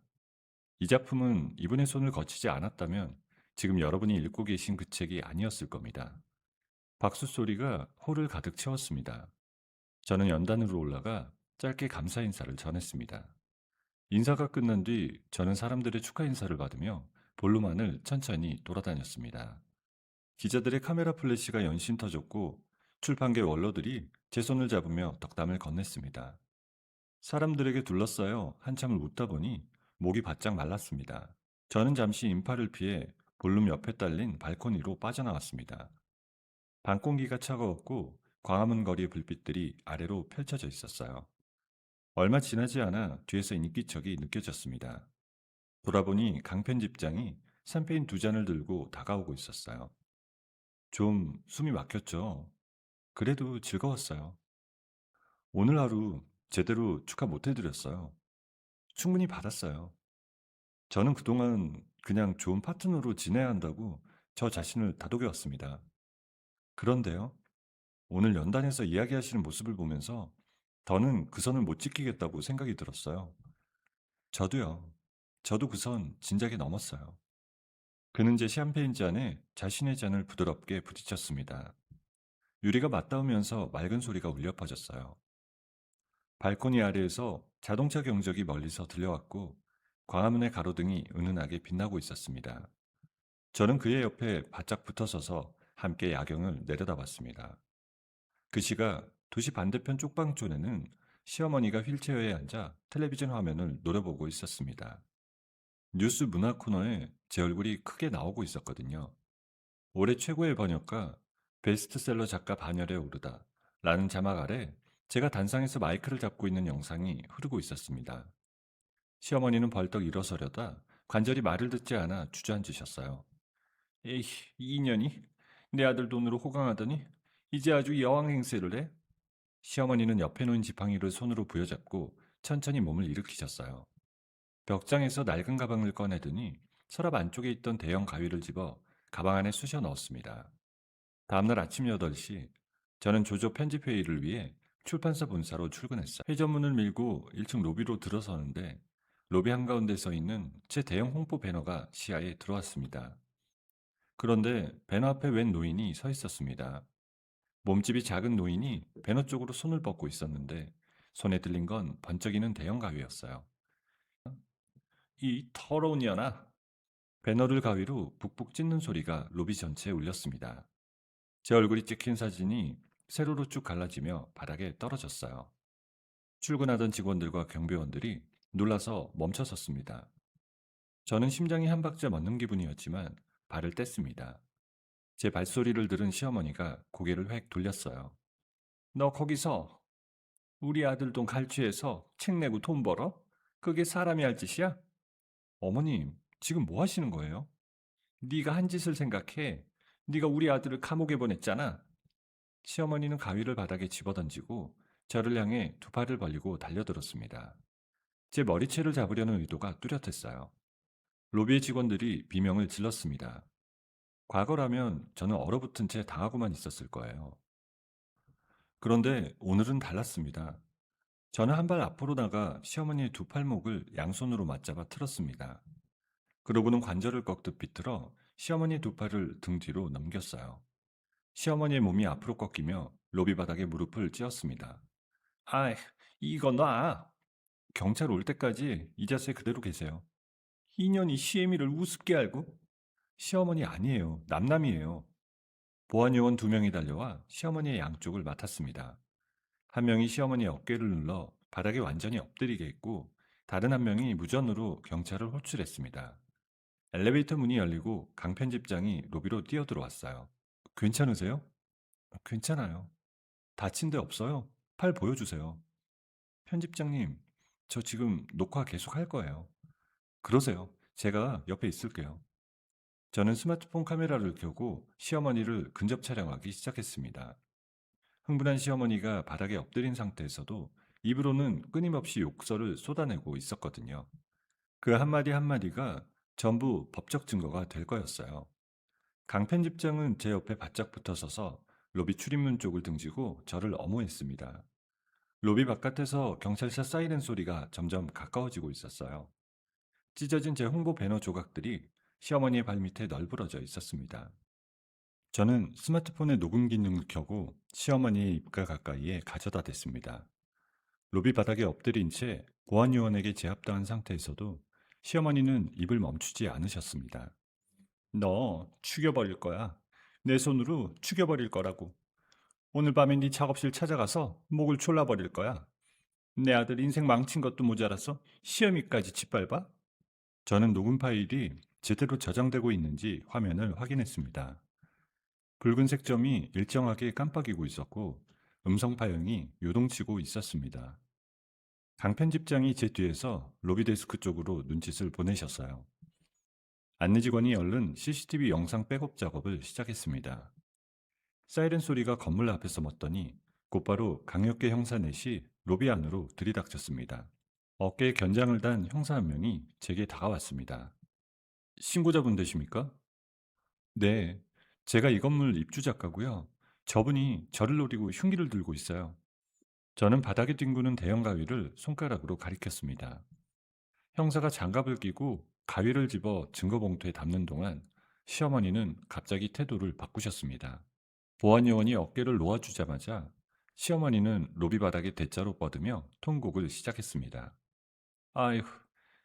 이 작품은 이분의 손을 거치지 않았다면 지금 여러분이 읽고 계신 그 책이 아니었을 겁니다. 박수 소리가 홀을 가득 채웠습니다. 저는 연단으로 올라가 짧게 감사 인사를 전했습니다. 인사가 끝난 뒤 저는 사람들의 축하 인사를 받으며 볼룸 안을 천천히 돌아다녔습니다. 기자들의 카메라 플래시가 연신 터졌고 출판계 원로들이 제 손을 잡으며 덕담을 건넸습니다. 사람들에게 둘러싸여 한참을 웃다 보니 목이 바짝 말랐습니다. 저는 잠시 인파를 피해 볼룸 옆에 딸린 발코니로 빠져나왔습니다. 밤 공기가 차가웠고 광화문 거리의 불빛들이 아래로 펼쳐져 있었어요. 얼마 지나지 않아 뒤에서 인기척이 느껴졌습니다. 돌아보니 강 편집장이 샴페인 2잔을 들고 다가오고 있었어요. 좀 숨이 막혔죠. 그래도 즐거웠어요. 오늘 하루 제대로 축하 못 해드렸어요. 충분히 받았어요. 저는 그동안 그냥 좋은 파트너로 지내야 한다고 저 자신을 다독여왔습니다. 그런데요, 오늘 연단에서 이야기하시는 모습을 보면서 더는 그 선을 못 지키겠다고 생각이 들었어요. 저도요. 저도 그 선 진작에 넘었어요. 그는 제 샴페인 잔에 자신의 잔을 부드럽게 부딪혔습니다. 유리가 맞닿으면서 맑은 소리가 울려 퍼졌어요. 발코니 아래에서 자동차 경적이 멀리서 들려왔고 광화문의 가로등이 은은하게 빛나고 있었습니다. 저는 그의 옆에 바짝 붙어 서서 함께 야경을 내려다봤습니다. 그 시각 도시 반대편 쪽방촌에는 시어머니가 휠체어에 앉아 텔레비전 화면을 노려보고 있었습니다. 뉴스 문화 코너에 제 얼굴이 크게 나오고 있었거든요. 올해 최고의 번역가, 베스트셀러 작가 반열에 오르다 라는 자막 아래 제가 단상에서 마이크를 잡고 있는 영상이 흐르고 있었습니다. 시어머니는 벌떡 일어서려다 관절이 말을 듣지 않아 주저앉으셨어요. 에이, 이 년이 내 아들 돈으로 호강하더니 이제 아주 여왕 행세를 해? 시어머니는 옆에 놓인 지팡이를 손으로 부여잡고 천천히 몸을 일으키셨어요. 벽장에서 낡은 가방을 꺼내더니 서랍 안쪽에 있던 대형 가위를 집어 가방 안에 쑤셔 넣었습니다. 다음날 아침 8시, 저는 조조 편집회의를 위해 출판사 본사로 출근했어요. 회전문을 밀고 1층 로비로 들어서는데 로비 한가운데 서 있는 제 대형 홍보 배너가 시야에 들어왔습니다. 그런데 배너 앞에 웬 노인이 서 있었습니다. 몸집이 작은 노인이 배너 쪽으로 손을 뻗고 있었는데 손에 들린 건 번쩍이는 대형 가위였어요. 이 더러운 년아! 배너를 가위로 북북 찢는 소리가 로비 전체에 울렸습니다. 제 얼굴이 찍힌 사진이 세로로 쭉 갈라지며 바닥에 떨어졌어요. 출근하던 직원들과 경비원들이 놀라서 멈춰 섰습니다. 저는 심장이 한 박자 멎는 기분이었지만 발을 뗐습니다. 제 발소리를 들은 시어머니가 고개를 획 돌렸어요. 너 거기서 우리 아들 돈 갈취해서 책 내고 돈 벌어? 그게 사람이 할 짓이야? 어머님, 지금 뭐 하시는 거예요? 네가 한 짓을 생각해. 네가 우리 아들을 감옥에 보냈잖아. 시어머니는 가위를 바닥에 집어던지고 저를 향해 두 팔을 벌리고 달려들었습니다. 제 머리채를 잡으려는 의도가 뚜렷했어요. 로비의 직원들이 비명을 질렀습니다. 과거라면 저는 얼어붙은 채 당하고만 있었을 거예요. 그런데 오늘은 달랐습니다. 저는 한 발 앞으로 나가 시어머니의 두 팔목을 양손으로 맞잡아 틀었습니다. 그러고는 관절을 꺾듯 비틀어 시어머니의 두 팔을 등 뒤로 넘겼어요. 시어머니의 몸이 앞으로 꺾이며 로비 바닥에 무릎을 찧었습니다. 아이, 이거 놔! 경찰 올 때까지 이 자세 그대로 계세요. 이년이 시애미를 우습게 알고? 시어머니 아니에요. 남남이에요. 보안요원 2명이 달려와 시어머니의 양쪽을 맡았습니다. 한 명이 시어머니의 어깨를 눌러 바닥에 완전히 엎드리게 했고 다른 한 명이 무전으로 경찰을 호출했습니다. 엘리베이터 문이 열리고 강 편집장이 로비로 뛰어들어왔어요. 괜찮으세요? 괜찮아요. 다친 데 없어요. 팔 보여주세요. 편집장님, 저 지금 녹화 계속 할 거예요. 그러세요. 제가 옆에 있을게요. 저는 스마트폰 카메라를 켜고 시어머니를 근접 촬영하기 시작했습니다. 흥분한 시어머니가 바닥에 엎드린 상태에서도 입으로는 끊임없이 욕설을 쏟아내고 있었거든요. 그 한마디 한마디가 전부 법적 증거가 될 거였어요. 강 편집장은 제 옆에 바짝 붙어 서서 로비 출입문 쪽을 등지고 저를 엄호했습니다. 로비 바깥에서 경찰차 사이렌 소리가 점점 가까워지고 있었어요. 찢어진 제 홍보 배너 조각들이 시어머니의 발밑에 널브러져 있었습니다. 저는 스마트폰의 녹음 기능을 켜고 시어머니의 입가 가까이에 가져다 댔습니다. 로비 바닥에 엎드린 채 보안요원에게 제압당한 상태에서도 시어머니는 입을 멈추지 않으셨습니다. 너 죽여버릴 거야. 내 손으로 죽여버릴 거라고. 오늘 밤에 네 작업실 찾아가서 목을 졸라버릴 거야. 내 아들 인생 망친 것도 모자라서 시어미까지 짓밟아? 저는 녹음 파일이 제대로 저장되고 있는지 화면을 확인했습니다. 붉은색 점이 일정하게 깜빡이고 있었고 음성 파형이 요동치고 있었습니다. 강 편집장이 제 뒤에서 로비 데스크 쪽으로 눈짓을 보내셨어요. 안내 직원이 얼른 CCTV 영상 백업 작업을 시작했습니다. 사이렌 소리가 건물 앞에서 멎더니 곧바로 강력계 형사 넷이 로비 안으로 들이닥쳤습니다. 어깨에 견장을 단 형사 한 명이 제게 다가왔습니다. 신고자분 되십니까? 네, 제가 이 건물 입주작가고요. 저분이 저를 노리고 흉기를 들고 있어요. 저는 바닥에 뒹구는 대형 가위를 손가락으로 가리켰습니다. 형사가 장갑을 끼고 가위를 집어 증거봉투에 담는 동안 시어머니는 갑자기 태도를 바꾸셨습니다. 보안요원이 어깨를 놓아주자마자 시어머니는 로비 바닥에 대자로 뻗으며 통곡을 시작했습니다. 아휴,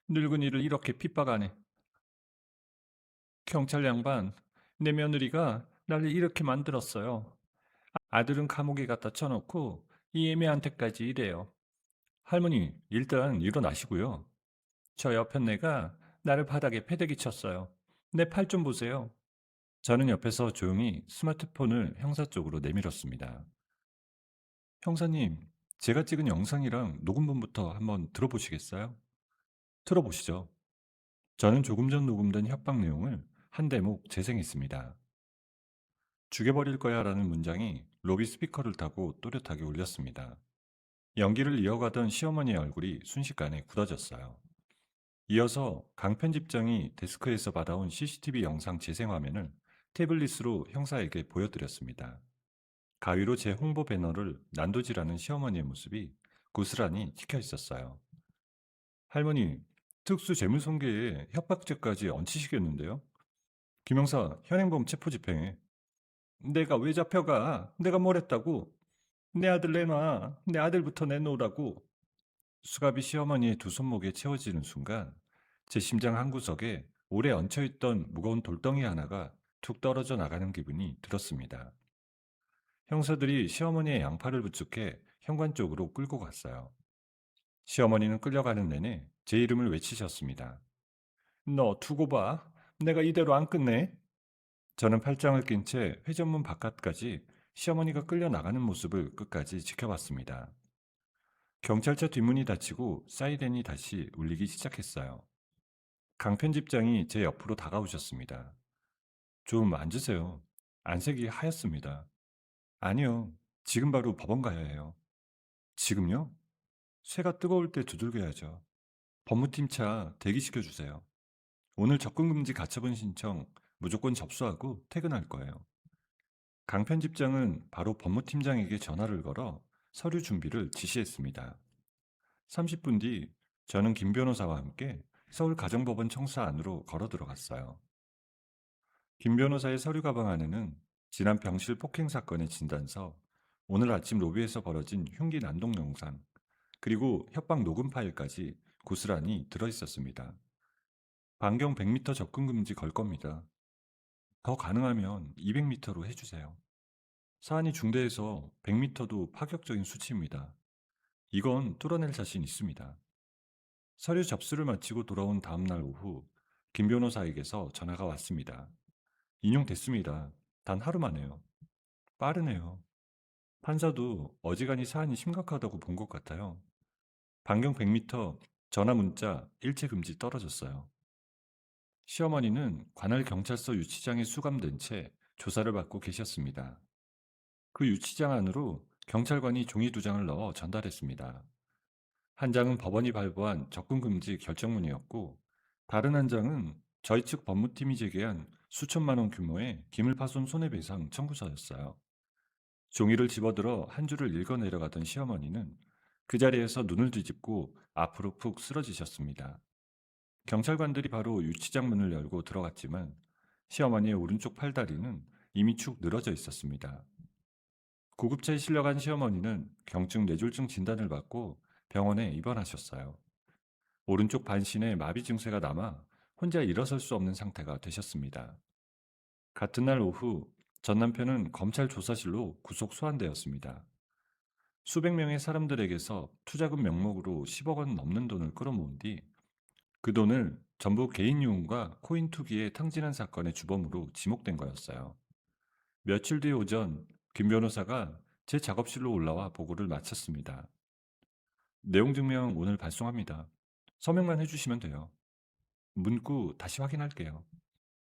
늙은이를 이렇게 핍박하네. 경찰 양반, 내 며느리가 나를 이렇게 만들었어요. 아들은 감옥에 갖다 쳐놓고 이 애매한테까지 이래요. 할머니, 일단 일어나시고요. 저 옆에 내가 나를 바닥에 패대기 쳤어요. 내 팔 좀 보세요. 저는 옆에서 조용히 스마트폰을 형사 쪽으로 내밀었습니다. 형사님, 제가 찍은 영상이랑 녹음본부터 한번 들어보시겠어요? 들어보시죠. 저는 조금 전 녹음된 협박 내용을 한 대목 재생했습니다. 죽여버릴 거야 라는 문장이 로비 스피커를 타고 또렷하게 울렸습니다. 연기를 이어가던 시어머니의 얼굴이 순식간에 굳어졌어요. 이어서 강 편집장이 데스크에서 받아온 CCTV 영상 재생 화면을 태블릿으로 형사에게 보여드렸습니다. 가위로 제 홍보 배너를 난도질하는 시어머니의 모습이 고스란히 찍혀 있었어요. 할머니, 특수재물손괴에 협박죄까지 얹히시겠는데요? 김영사, 현행범 체포집행에. 내가 왜 잡혀가? 내가 뭘 했다고? 내 아들 내놔. 내 아들부터 내놓으라고. 수갑이 시어머니의 두 손목에 채워지는 순간 제 심장 한구석에 오래 얹혀있던 무거운 돌덩이 하나가 툭 떨어져 나가는 기분이 들었습니다. 형사들이 시어머니의 양팔을 부축해 현관 쪽으로 끌고 갔어요. 시어머니는 끌려가는 내내 제 이름을 외치셨습니다. 너 두고 봐. 내가 이대로 안 끝내. 저는 팔짱을 낀 채 회전문 바깥까지 시어머니가 끌려 나가는 모습을 끝까지 지켜봤습니다. 경찰차 뒷문이 닫히고 사이렌이 다시 울리기 시작했어요. 강 편집장이 제 옆으로 다가오셨습니다. 좀 앉으세요. 안색이 하얗습니다. 아니요. 지금 바로 법원 가야 해요. 지금요? 쇠가 뜨거울 때 두들겨야죠. 법무팀 차 대기시켜주세요. 오늘 접근금지 가처분 신청 무조건 접수하고 퇴근할 거예요. 강 편집장은 바로 법무팀장에게 전화를 걸어 서류 준비를 지시했습니다. 30분 뒤 저는 김 변호사와 함께 서울가정법원 청사 안으로 걸어 들어갔어요. 김 변호사의 서류 가방 안에는 지난 병실 폭행 사건의 진단서, 오늘 아침 로비에서 벌어진 흉기 난동 영상, 그리고 협박 녹음 파일까지 고스란히 들어있었습니다. 반경 100m 접근 금지 걸 겁니다. 더 가능하면 200m로 해주세요. 사안이 중대해서 100m도 파격적인 수치입니다. 이건 뚫어낼 자신 있습니다. 서류 접수를 마치고 돌아온 다음날 오후 김 변호사에게서 전화가 왔습니다. 인용됐습니다. 단 하루 만에요. 빠르네요. 판사도 어지간히 사안이 심각하다고 본 것 같아요. 반경 100m 전화 문자 일체 금지 떨어졌어요. 시어머니는 관할 경찰서 유치장에 수감된 채 조사를 받고 계셨습니다. 그 유치장 안으로 경찰관이 종이 2장을 넣어 전달했습니다. 한 장은 법원이 발부한 접근금지 결정문이었고, 다른 한 장은 저희 측 법무팀이 제기한 수천만 원 규모의 기물파손 손해배상 청구서였어요. 종이를 집어들어 한 줄을 읽어 내려가던 시어머니는 그 자리에서 눈을 뒤집고 앞으로 푹 쓰러지셨습니다. 경찰관들이 바로 유치장 문을 열고 들어갔지만 시어머니의 오른쪽 팔다리는 이미 축 늘어져 있었습니다. 구급차에 실려간 시어머니는 경증 뇌졸중 진단을 받고 병원에 입원하셨어요. 오른쪽 반신에 마비 증세가 남아 혼자 일어설 수 없는 상태가 되셨습니다. 같은 날 오후 전 남편은 검찰 조사실로 구속 소환되었습니다. 수백 명의 사람들에게서 투자금 명목으로 10억 원 넘는 돈을 끌어모은 뒤 그 돈을 전부 개인 유흥과 코인 투기에 탕진한 사건의 주범으로 지목된 거였어요. 며칠 뒤 오전 김 변호사가 제 작업실로 올라와 보고를 마쳤습니다. 내용 증명 오늘 발송합니다. 서명만 해주시면 돼요. 문구 다시 확인할게요.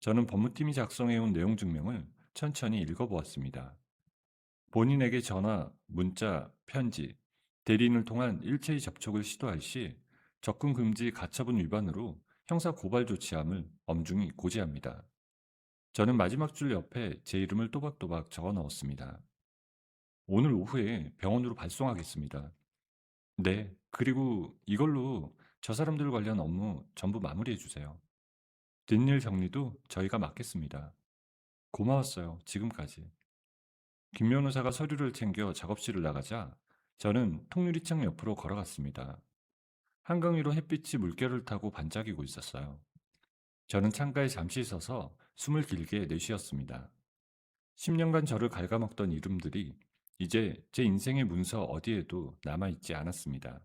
저는 법무팀이 작성해온 내용 증명을 천천히 읽어보았습니다. 본인에게 전화, 문자, 편지, 대리인을 통한 일체의 접촉을 시도할 시 접근 금지 가처분 위반으로 형사 고발 조치함을 엄중히 고지합니다. 저는 마지막 줄 옆에 제 이름을 또박또박 적어 넣었습니다. 오늘 오후에 병원으로 발송하겠습니다. 네, 그리고 이걸로 저 사람들 관련 업무 전부 마무리해 주세요. 뒷일 정리도 저희가 맡겠습니다. 고마웠어요, 지금까지. 김 변호사가 서류를 챙겨 작업실을 나가자 저는 통유리창 옆으로 걸어갔습니다. 한강 위로 햇빛이 물결을 타고 반짝이고 있었어요. 저는 창가에 잠시 서서 숨을 길게 내쉬었습니다. 10년간 저를 갉아먹던 이름들이 이제 제 인생의 문서 어디에도 남아있지 않았습니다.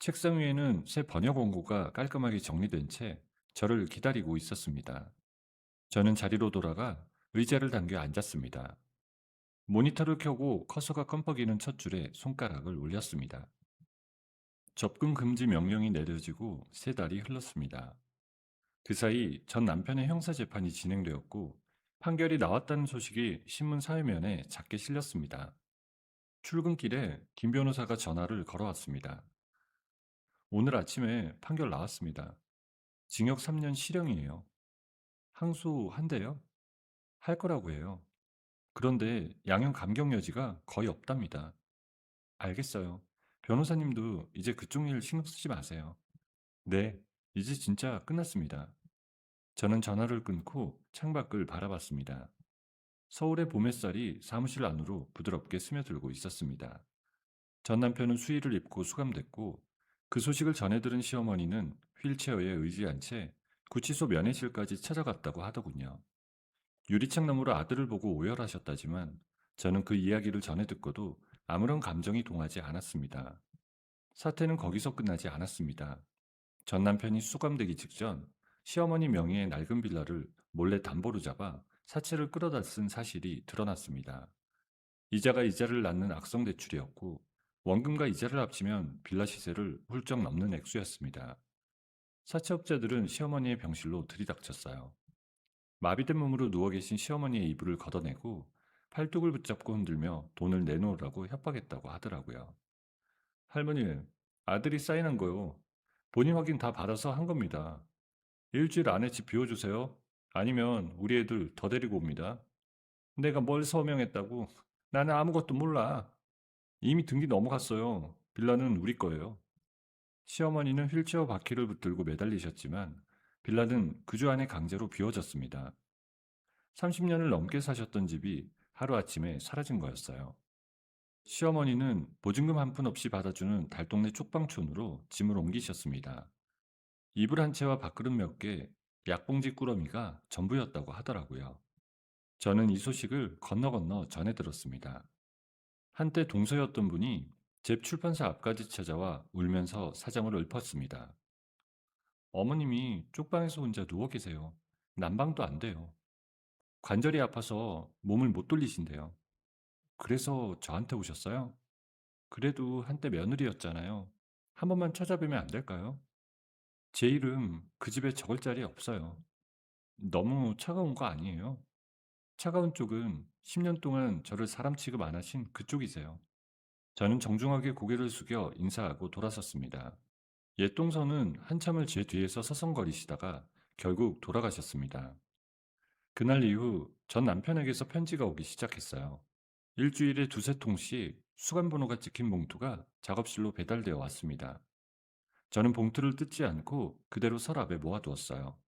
책상 위에는 새 번역 원고가 깔끔하게 정리된 채 저를 기다리고 있었습니다. 저는 자리로 돌아가 의자를 당겨 앉았습니다. 모니터를 켜고 커서가 껌뻑이는 첫 줄에 손가락을 올렸습니다. 접근 금지 명령이 내려지고 세 달이 흘렀습니다. 그 사이 전 남편의 형사재판이 진행되었고 판결이 나왔다는 소식이 신문 사회면에 작게 실렸습니다. 출근길에 김 변호사가 전화를 걸어왔습니다. 오늘 아침에 판결 나왔습니다. 징역 3년 실형이에요. 항소한대요? 할 거라고 해요. 그런데 양형 감경 여지가 거의 없답니다. 알겠어요. 변호사님도 이제 그쪽 일 신경 쓰지 마세요. 네, 이제 진짜 끝났습니다. 저는 전화를 끊고 창밖을 바라봤습니다. 서울의 봄 햇살이 사무실 안으로 부드럽게 스며들고 있었습니다. 전 남편은 수의를 입고 수감됐고 그 소식을 전해 들은 시어머니는 휠체어에 의지한 채 구치소 면회실까지 찾아갔다고 하더군요. 유리창 너머로 아들을 보고 오열하셨다지만 저는 그 이야기를 전해 듣고도 아무런 감정이 동하지 않았습니다. 사태는 거기서 끝나지 않았습니다. 전 남편이 수감되기 직전 시어머니 명의의 낡은 빌라를 몰래 담보로 잡아 사채를 끌어다 쓴 사실이 드러났습니다. 이자가 이자를 낳는 악성 대출이었고 원금과 이자를 합치면 빌라 시세를 훌쩍 넘는 액수였습니다. 사채업자들은 시어머니의 병실로 들이닥쳤어요. 마비된 몸으로 누워 계신 시어머니의 이불을 걷어내고 팔뚝을 붙잡고 흔들며 돈을 내놓으라고 협박했다고 하더라고요. 할머니, 아들이 사인한 거요. 본인 확인 다 받아서 한 겁니다. 일주일 안에 집 비워주세요. 아니면 우리 애들 더 데리고 옵니다. 내가 뭘 서명했다고? 나는 아무것도 몰라. 이미 등기 넘어갔어요. 빌라는 우리 거예요. 시어머니는 휠체어 바퀴를 붙들고 매달리셨지만 빌라는 그 주 안에 강제로 비워졌습니다. 30년을 넘게 사셨던 집이 하루아침에 사라진 거였어요. 시어머니는 보증금 한 푼 없이 받아주는 달동네 쪽방촌으로 짐을 옮기셨습니다. 이불 한 채와 밥그릇 몇 개, 약봉지 꾸러미가 전부였다고 하더라고요. 저는 이 소식을 건너 전해 들었습니다. 한때 동서였던 분이 제 출판사 앞까지 찾아와 울면서 사정을 읊었습니다. 어머님이 쪽방에서 혼자 누워 계세요. 난방도 안 돼요. 관절이 아파서 몸을 못 돌리신대요. 그래서 저한테 오셨어요? 그래도 한때 며느리였잖아요. 한 번만 찾아뵈면 안 될까요? 제 이름 그 집에 적을 자리 없어요. 너무 차가운 거 아니에요? 차가운 쪽은 10년 동안 저를 사람 취급 안 하신 그쪽이세요. 저는 정중하게 고개를 숙여 인사하고 돌아섰습니다. 옛동서는 한참을 제 뒤에서 서성거리시다가 결국 돌아가셨습니다. 그날 이후 전 남편에게서 편지가 오기 시작했어요. 일주일에 두세 통씩 수감번호가 찍힌 봉투가 작업실로 배달되어 왔습니다. 저는 봉투를 뜯지 않고 그대로 서랍에 모아두었어요.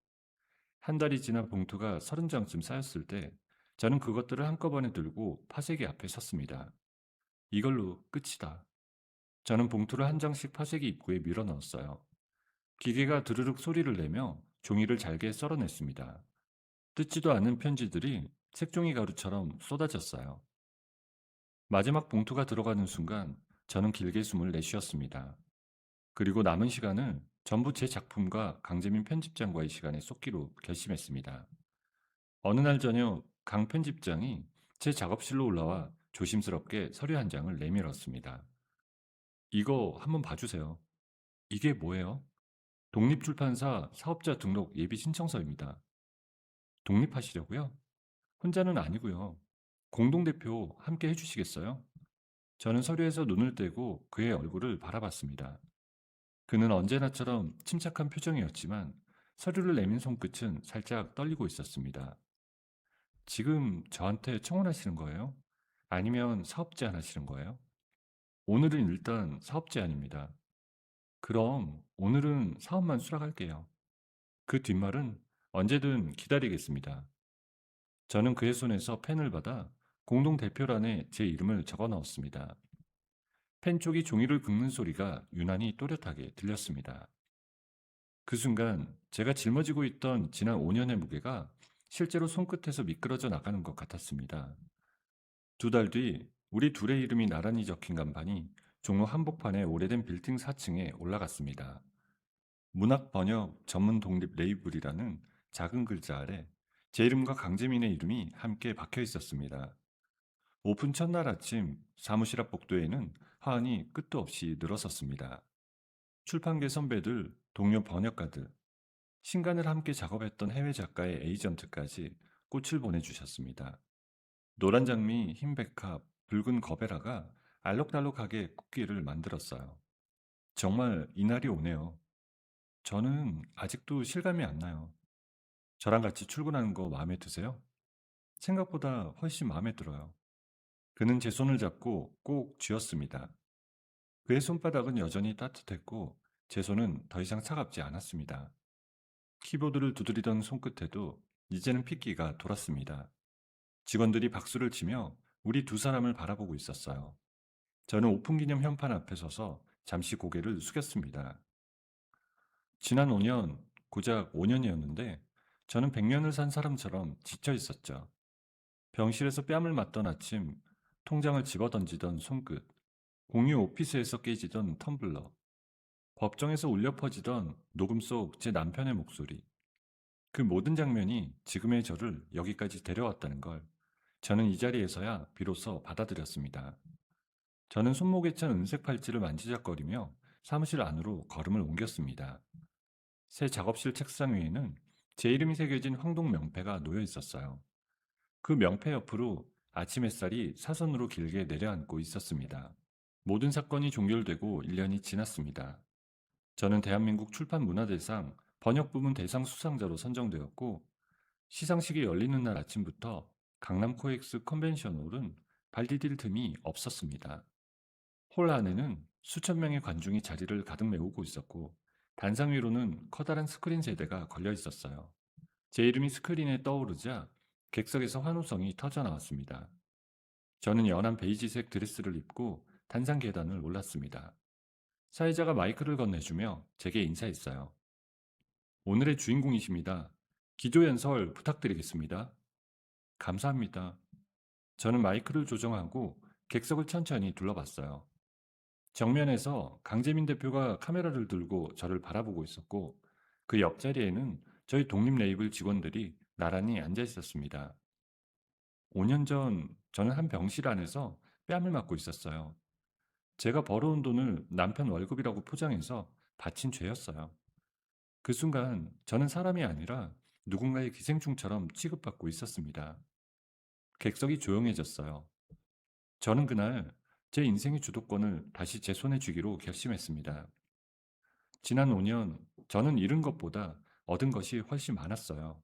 한 달이 지나 봉투가 30장쯤 쌓였을 때 저는 그것들을 한꺼번에 들고 파쇄기 앞에 섰습니다. 이걸로 끝이다. 저는 봉투를 한 장씩 파쇄기 입구에 밀어 넣었어요. 기계가 드르륵 소리를 내며 종이를 잘게 썰어냈습니다. 뜯지도 않은 편지들이 색종이 가루처럼 쏟아졌어요. 마지막 봉투가 들어가는 순간 저는 길게 숨을 내쉬었습니다. 그리고 남은 시간을 전부 제 작품과 강재민 편집장과의 시간에 쏟기로 결심했습니다. 어느 날 저녁 강 편집장이 제 작업실로 올라와 조심스럽게 서류 한 장을 내밀었습니다. 이거 한번 봐주세요. 이게 뭐예요? 독립출판사 사업자 등록 예비 신청서입니다. 독립하시려고요? 혼자는 아니고요. 공동대표 함께 해주시겠어요? 저는 서류에서 눈을 떼고 그의 얼굴을 바라봤습니다. 그는 언제나처럼 침착한 표정이었지만 서류를 내민 손끝은 살짝 떨리고 있었습니다. 지금 저한테 청혼하시는 거예요? 아니면 사업 제안하시는 거예요? 오늘은 일단 사업 제안입니다. 그럼 오늘은 사업만 수락할게요. 그 뒷말은 언제든 기다리겠습니다. 저는 그의 손에서 펜을 받아 공동 대표란에 제 이름을 적어 넣었습니다. 펜 쪽이 종이를 긁는 소리가 유난히 또렷하게 들렸습니다. 그 순간 제가 짊어지고 있던 지난 5년의 무게가 실제로 손끝에서 미끄러져 나가는 것 같았습니다. 2달 뒤 우리 둘의 이름이 나란히 적힌 간판이 종로 한복판의 오래된 빌딩 4층에 올라갔습니다. 문학 번역 전문 독립 레이블이라는 작은 글자 아래 제 이름과 강재민의 이름이 함께 박혀 있었습니다. 오픈 첫날 아침 사무실 앞 복도에는 화환이 끝도 없이 늘어섰습니다. 출판계 선배들, 동료 번역가들, 신간을 함께 작업했던 해외 작가의 에이전트까지 꽃을 보내주셨습니다. 노란 장미, 흰 백합, 붉은 거베라가 알록달록하게 꽃길을 만들었어요. 정말 이날이 오네요. 저는 아직도 실감이 안 나요. 저랑 같이 출근하는 거 마음에 드세요? 생각보다 훨씬 마음에 들어요. 그는 제 손을 잡고 꼭 쥐었습니다. 그의 손바닥은 여전히 따뜻했고 제 손은 더 이상 차갑지 않았습니다. 키보드를 두드리던 손끝에도 이제는 핏기가 돌았습니다. 직원들이 박수를 치며 우리 두 사람을 바라보고 있었어요. 저는 오픈 기념 현판 앞에 서서 잠시 고개를 숙였습니다. 지난 5년, 고작 5년이었는데 저는 100년을 산 사람처럼 지쳐 있었죠. 병실에서 뺨을 맞던 아침, 통장을 집어던지던 손끝, 공유 오피스에서 깨지던 텀블러, 법정에서 울려 퍼지던 녹음 속 제 남편의 목소리. 그 모든 장면이 지금의 저를 여기까지 데려왔다는 걸 저는 이 자리에서야 비로소 받아들였습니다. 저는 손목에 찬 은색 팔찌를 만지작거리며 사무실 안으로 걸음을 옮겼습니다. 새 작업실 책상 위에는 제 이름이 새겨진 황동 명패가 놓여 있었어요. 그 명패 옆으로 아침 햇살이 사선으로 길게 내려앉고 있었습니다. 모든 사건이 종결되고 1년이 지났습니다. 저는 대한민국 출판문화대상 번역부문 대상 수상자로 선정되었고 시상식이 열리는 날 아침부터 강남 코엑스 컨벤션홀은 발 디딜 틈이 없었습니다. 홀 안에는 수천 명의 관중이 자리를 가득 메우고 있었고 단상 위로는 커다란 스크린 세대가 걸려 있었어요. 제 이름이 스크린에 떠오르자 객석에서 환호성이 터져 나왔습니다. 저는 연한 베이지색 드레스를 입고 단상 계단을 올랐습니다. 사회자가 마이크를 건네주며 제게 인사했어요. 오늘의 주인공이십니다. 기조연설 부탁드리겠습니다. 감사합니다. 저는 마이크를 조정하고 객석을 천천히 둘러봤어요. 정면에서 강재민 대표가 카메라를 들고 저를 바라보고 있었고 그 옆자리에는 저희 독립 레이블 직원들이 나란히 앉아 있었습니다. 5년 전 저는 한 병실 안에서 뺨을 맞고 있었어요. 제가 벌어온 돈을 남편 월급이라고 포장해서 바친 죄였어요. 그 순간 저는 사람이 아니라 누군가의 기생충처럼 취급받고 있었습니다. 객석이 조용해졌어요. 저는 그날 제 인생의 주도권을 다시 제 손에 쥐기로 결심했습니다. 지난 5년 저는 잃은 것보다 얻은 것이 훨씬 많았어요.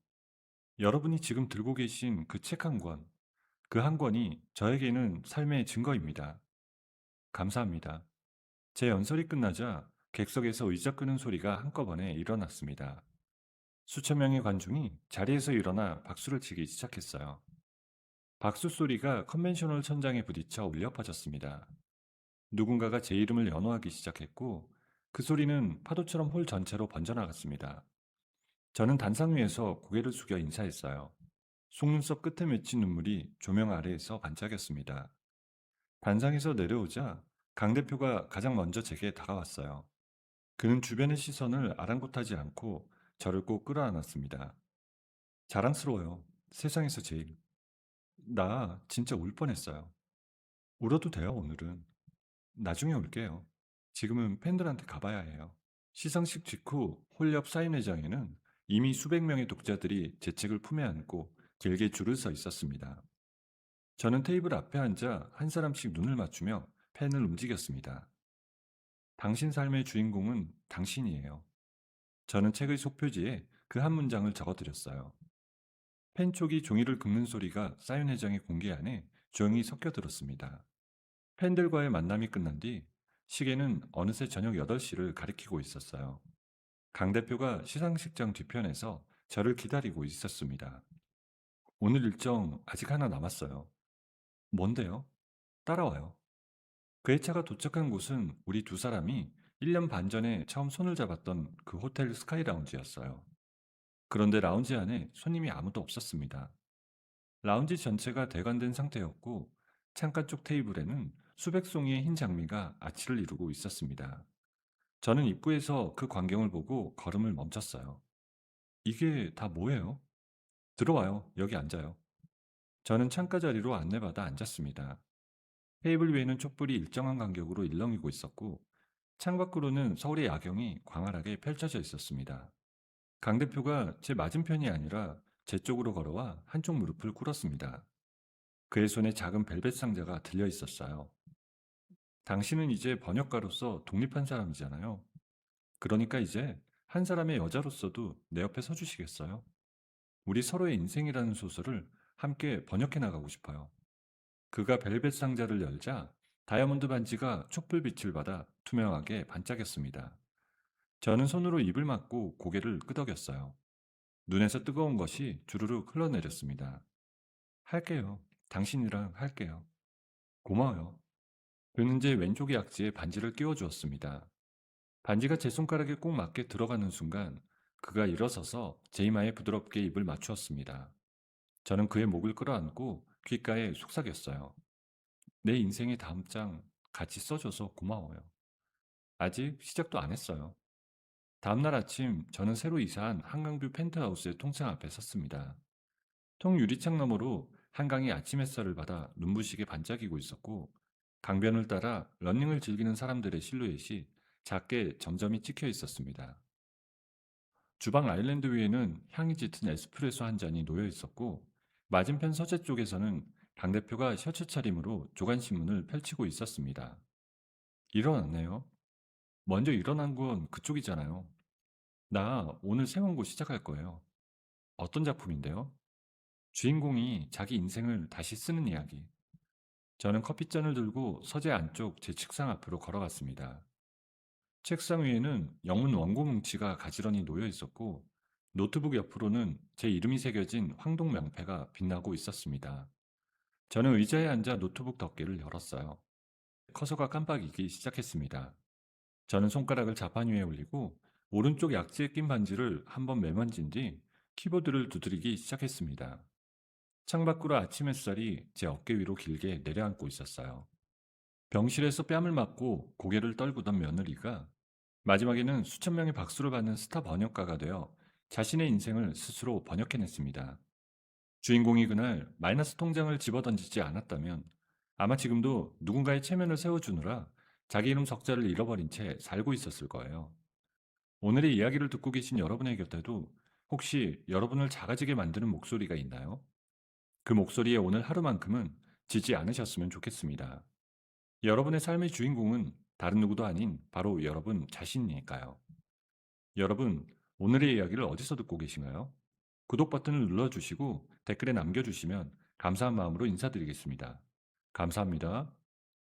여러분이 지금 들고 계신 그 책 한 권, 그 한 권이 저에게는 삶의 증거입니다. 감사합니다. 제 연설이 끝나자 객석에서 의자 끄는 소리가 한꺼번에 일어났습니다. 수천 명의 관중이 자리에서 일어나 박수를 치기 시작했어요. 박수 소리가 컨벤셔널 천장에 부딪혀 울려 퍼졌습니다. 누군가가 제 이름을 연호하기 시작했고 그 소리는 파도처럼 홀 전체로 번져나갔습니다. 저는 단상 위에서 고개를 숙여 인사했어요. 속눈썹 끝에 맺힌 눈물이 조명 아래에서 반짝였습니다. 단상에서 내려오자 강 대표가 가장 먼저 제게 다가왔어요. 그는 주변의 시선을 아랑곳하지 않고 저를 꼭 끌어안았습니다. 자랑스러워요. 세상에서 제일. 나 진짜 울 뻔했어요. 울어도 돼요, 오늘은. 나중에 올게요. 지금은 팬들한테 가봐야 해요. 시상식 직후 홀 옆 사인회장에는 이미 수백 명의 독자들이 제 책을 품에 안고 길게 줄을 서 있었습니다. 저는 테이블 앞에 앉아 한 사람씩 눈을 맞추며 펜을 움직였습니다. 당신 삶의 주인공은 당신이에요. 저는 책의 속표지에 그 한 문장을 적어드렸어요. 펜 쪽이 종이를 긁는 소리가 사인회장의 공기 안에 조용히 섞여들었습니다. 팬들과의 만남이 끝난 뒤 시계는 어느새 저녁 8시를 가리키고 있었어요. 강 대표가 시상식장 뒤편에서 저를 기다리고 있었습니다. 오늘 일정 아직 하나 남았어요. 뭔데요? 따라와요. 그의 차가 도착한 곳은 우리 두 사람이 1년 반 전에 처음 손을 잡았던 그 호텔 스카이 라운지였어요. 그런데 라운지 안에 손님이 아무도 없었습니다. 라운지 전체가 대관된 상태였고 창가 쪽 테이블에는 수백 송이의 흰 장미가 아치를 이루고 있었습니다. 저는 입구에서 그 광경을 보고 걸음을 멈췄어요. 이게 다 뭐예요? 들어와요. 여기 앉아요. 저는 창가 자리로 안내받아 앉았습니다. 테이블 위에는 촛불이 일정한 간격으로 일렁이고 있었고 창밖으로는 서울의 야경이 광활하게 펼쳐져 있었습니다. 강 대표가 제 맞은편이 아니라 제 쪽으로 걸어와 한쪽 무릎을 꿇었습니다. 그의 손에 작은 벨벳 상자가 들려 있었어요. 당신은 이제 번역가로서 독립한 사람이잖아요. 그러니까 이제 한 사람의 여자로서도 내 옆에 서주시겠어요? 우리 서로의 인생이라는 소설을 함께 번역해 나가고 싶어요. 그가 벨벳 상자를 열자 다이아몬드 반지가 촛불빛을 받아 투명하게 반짝였습니다. 저는 손으로 입을 막고 고개를 끄덕였어요. 눈에서 뜨거운 것이 주르륵 흘러내렸습니다. 할게요. 당신이랑 할게요. 고마워요. 그는 제 왼쪽의 악지에 반지를 끼워주었습니다. 반지가 제 손가락에 꼭 맞게 들어가는 순간 그가 일어서서 제 이마에 부드럽게 입을 맞추었습니다. 저는 그의 목을 끌어안고 귓가에 속삭였어요. 내 인생의 다음 장 같이 써줘서 고마워요. 아직 시작도 안 했어요. 다음날 아침 저는 새로 이사한 한강뷰 펜트하우스의 통창 앞에 섰습니다. 통 유리창 너머로 한강이 아침 햇살을 받아 눈부시게 반짝이고 있었고 강변을 따라 러닝을 즐기는 사람들의 실루엣이 작게 점점이 찍혀 있었습니다. 주방 아일랜드 위에는 향이 짙은 에스프레소 한 잔이 놓여 있었고 맞은편 서재 쪽에서는 강 대표가 셔츠 차림으로 조간신문을 펼치고 있었습니다. 일어났네요. 먼저 일어난 건 그쪽이잖아요. 나 오늘 새 원고 시작할 거예요. 어떤 작품인데요? 주인공이 자기 인생을 다시 쓰는 이야기. 저는 커피잔을 들고 서재 안쪽 제 책상 앞으로 걸어갔습니다. 책상 위에는 영문 원고 뭉치가 가지런히 놓여 있었고 노트북 옆으로는 제 이름이 새겨진 황동 명패가 빛나고 있었습니다. 저는 의자에 앉아 노트북 덮개를 열었어요. 커서가 깜빡이기 시작했습니다. 저는 손가락을 자판 위에 올리고 오른쪽 약지에 낀 반지를 한번 매만진 뒤 키보드를 두드리기 시작했습니다. 창밖으로 아침 햇살이 제 어깨 위로 길게 내려앉고 있었어요. 병실에서 뺨을 맞고 고개를 떨구던 며느리가 마지막에는 수천 명의 박수를 받는 스타 번역가가 되어 자신의 인생을 스스로 번역해냈습니다. 주인공이 그날 마이너스 통장을 집어던지지 않았다면 아마 지금도 누군가의 체면을 세워주느라 자기 이름 석자를 잃어버린 채 살고 있었을 거예요. 오늘의 이야기를 듣고 계신 여러분의 곁에도 혹시 여러분을 작아지게 만드는 목소리가 있나요? 그 목소리에 오늘 하루만큼은 지지 않으셨으면 좋겠습니다. 여러분의 삶의 주인공은 다른 누구도 아닌 바로 여러분 자신이니까요. 여러분, 오늘의 이야기를 어디서 듣고 계신가요? 구독 버튼을 눌러주시고 댓글에 남겨주시면 감사한 마음으로 인사드리겠습니다. 감사합니다.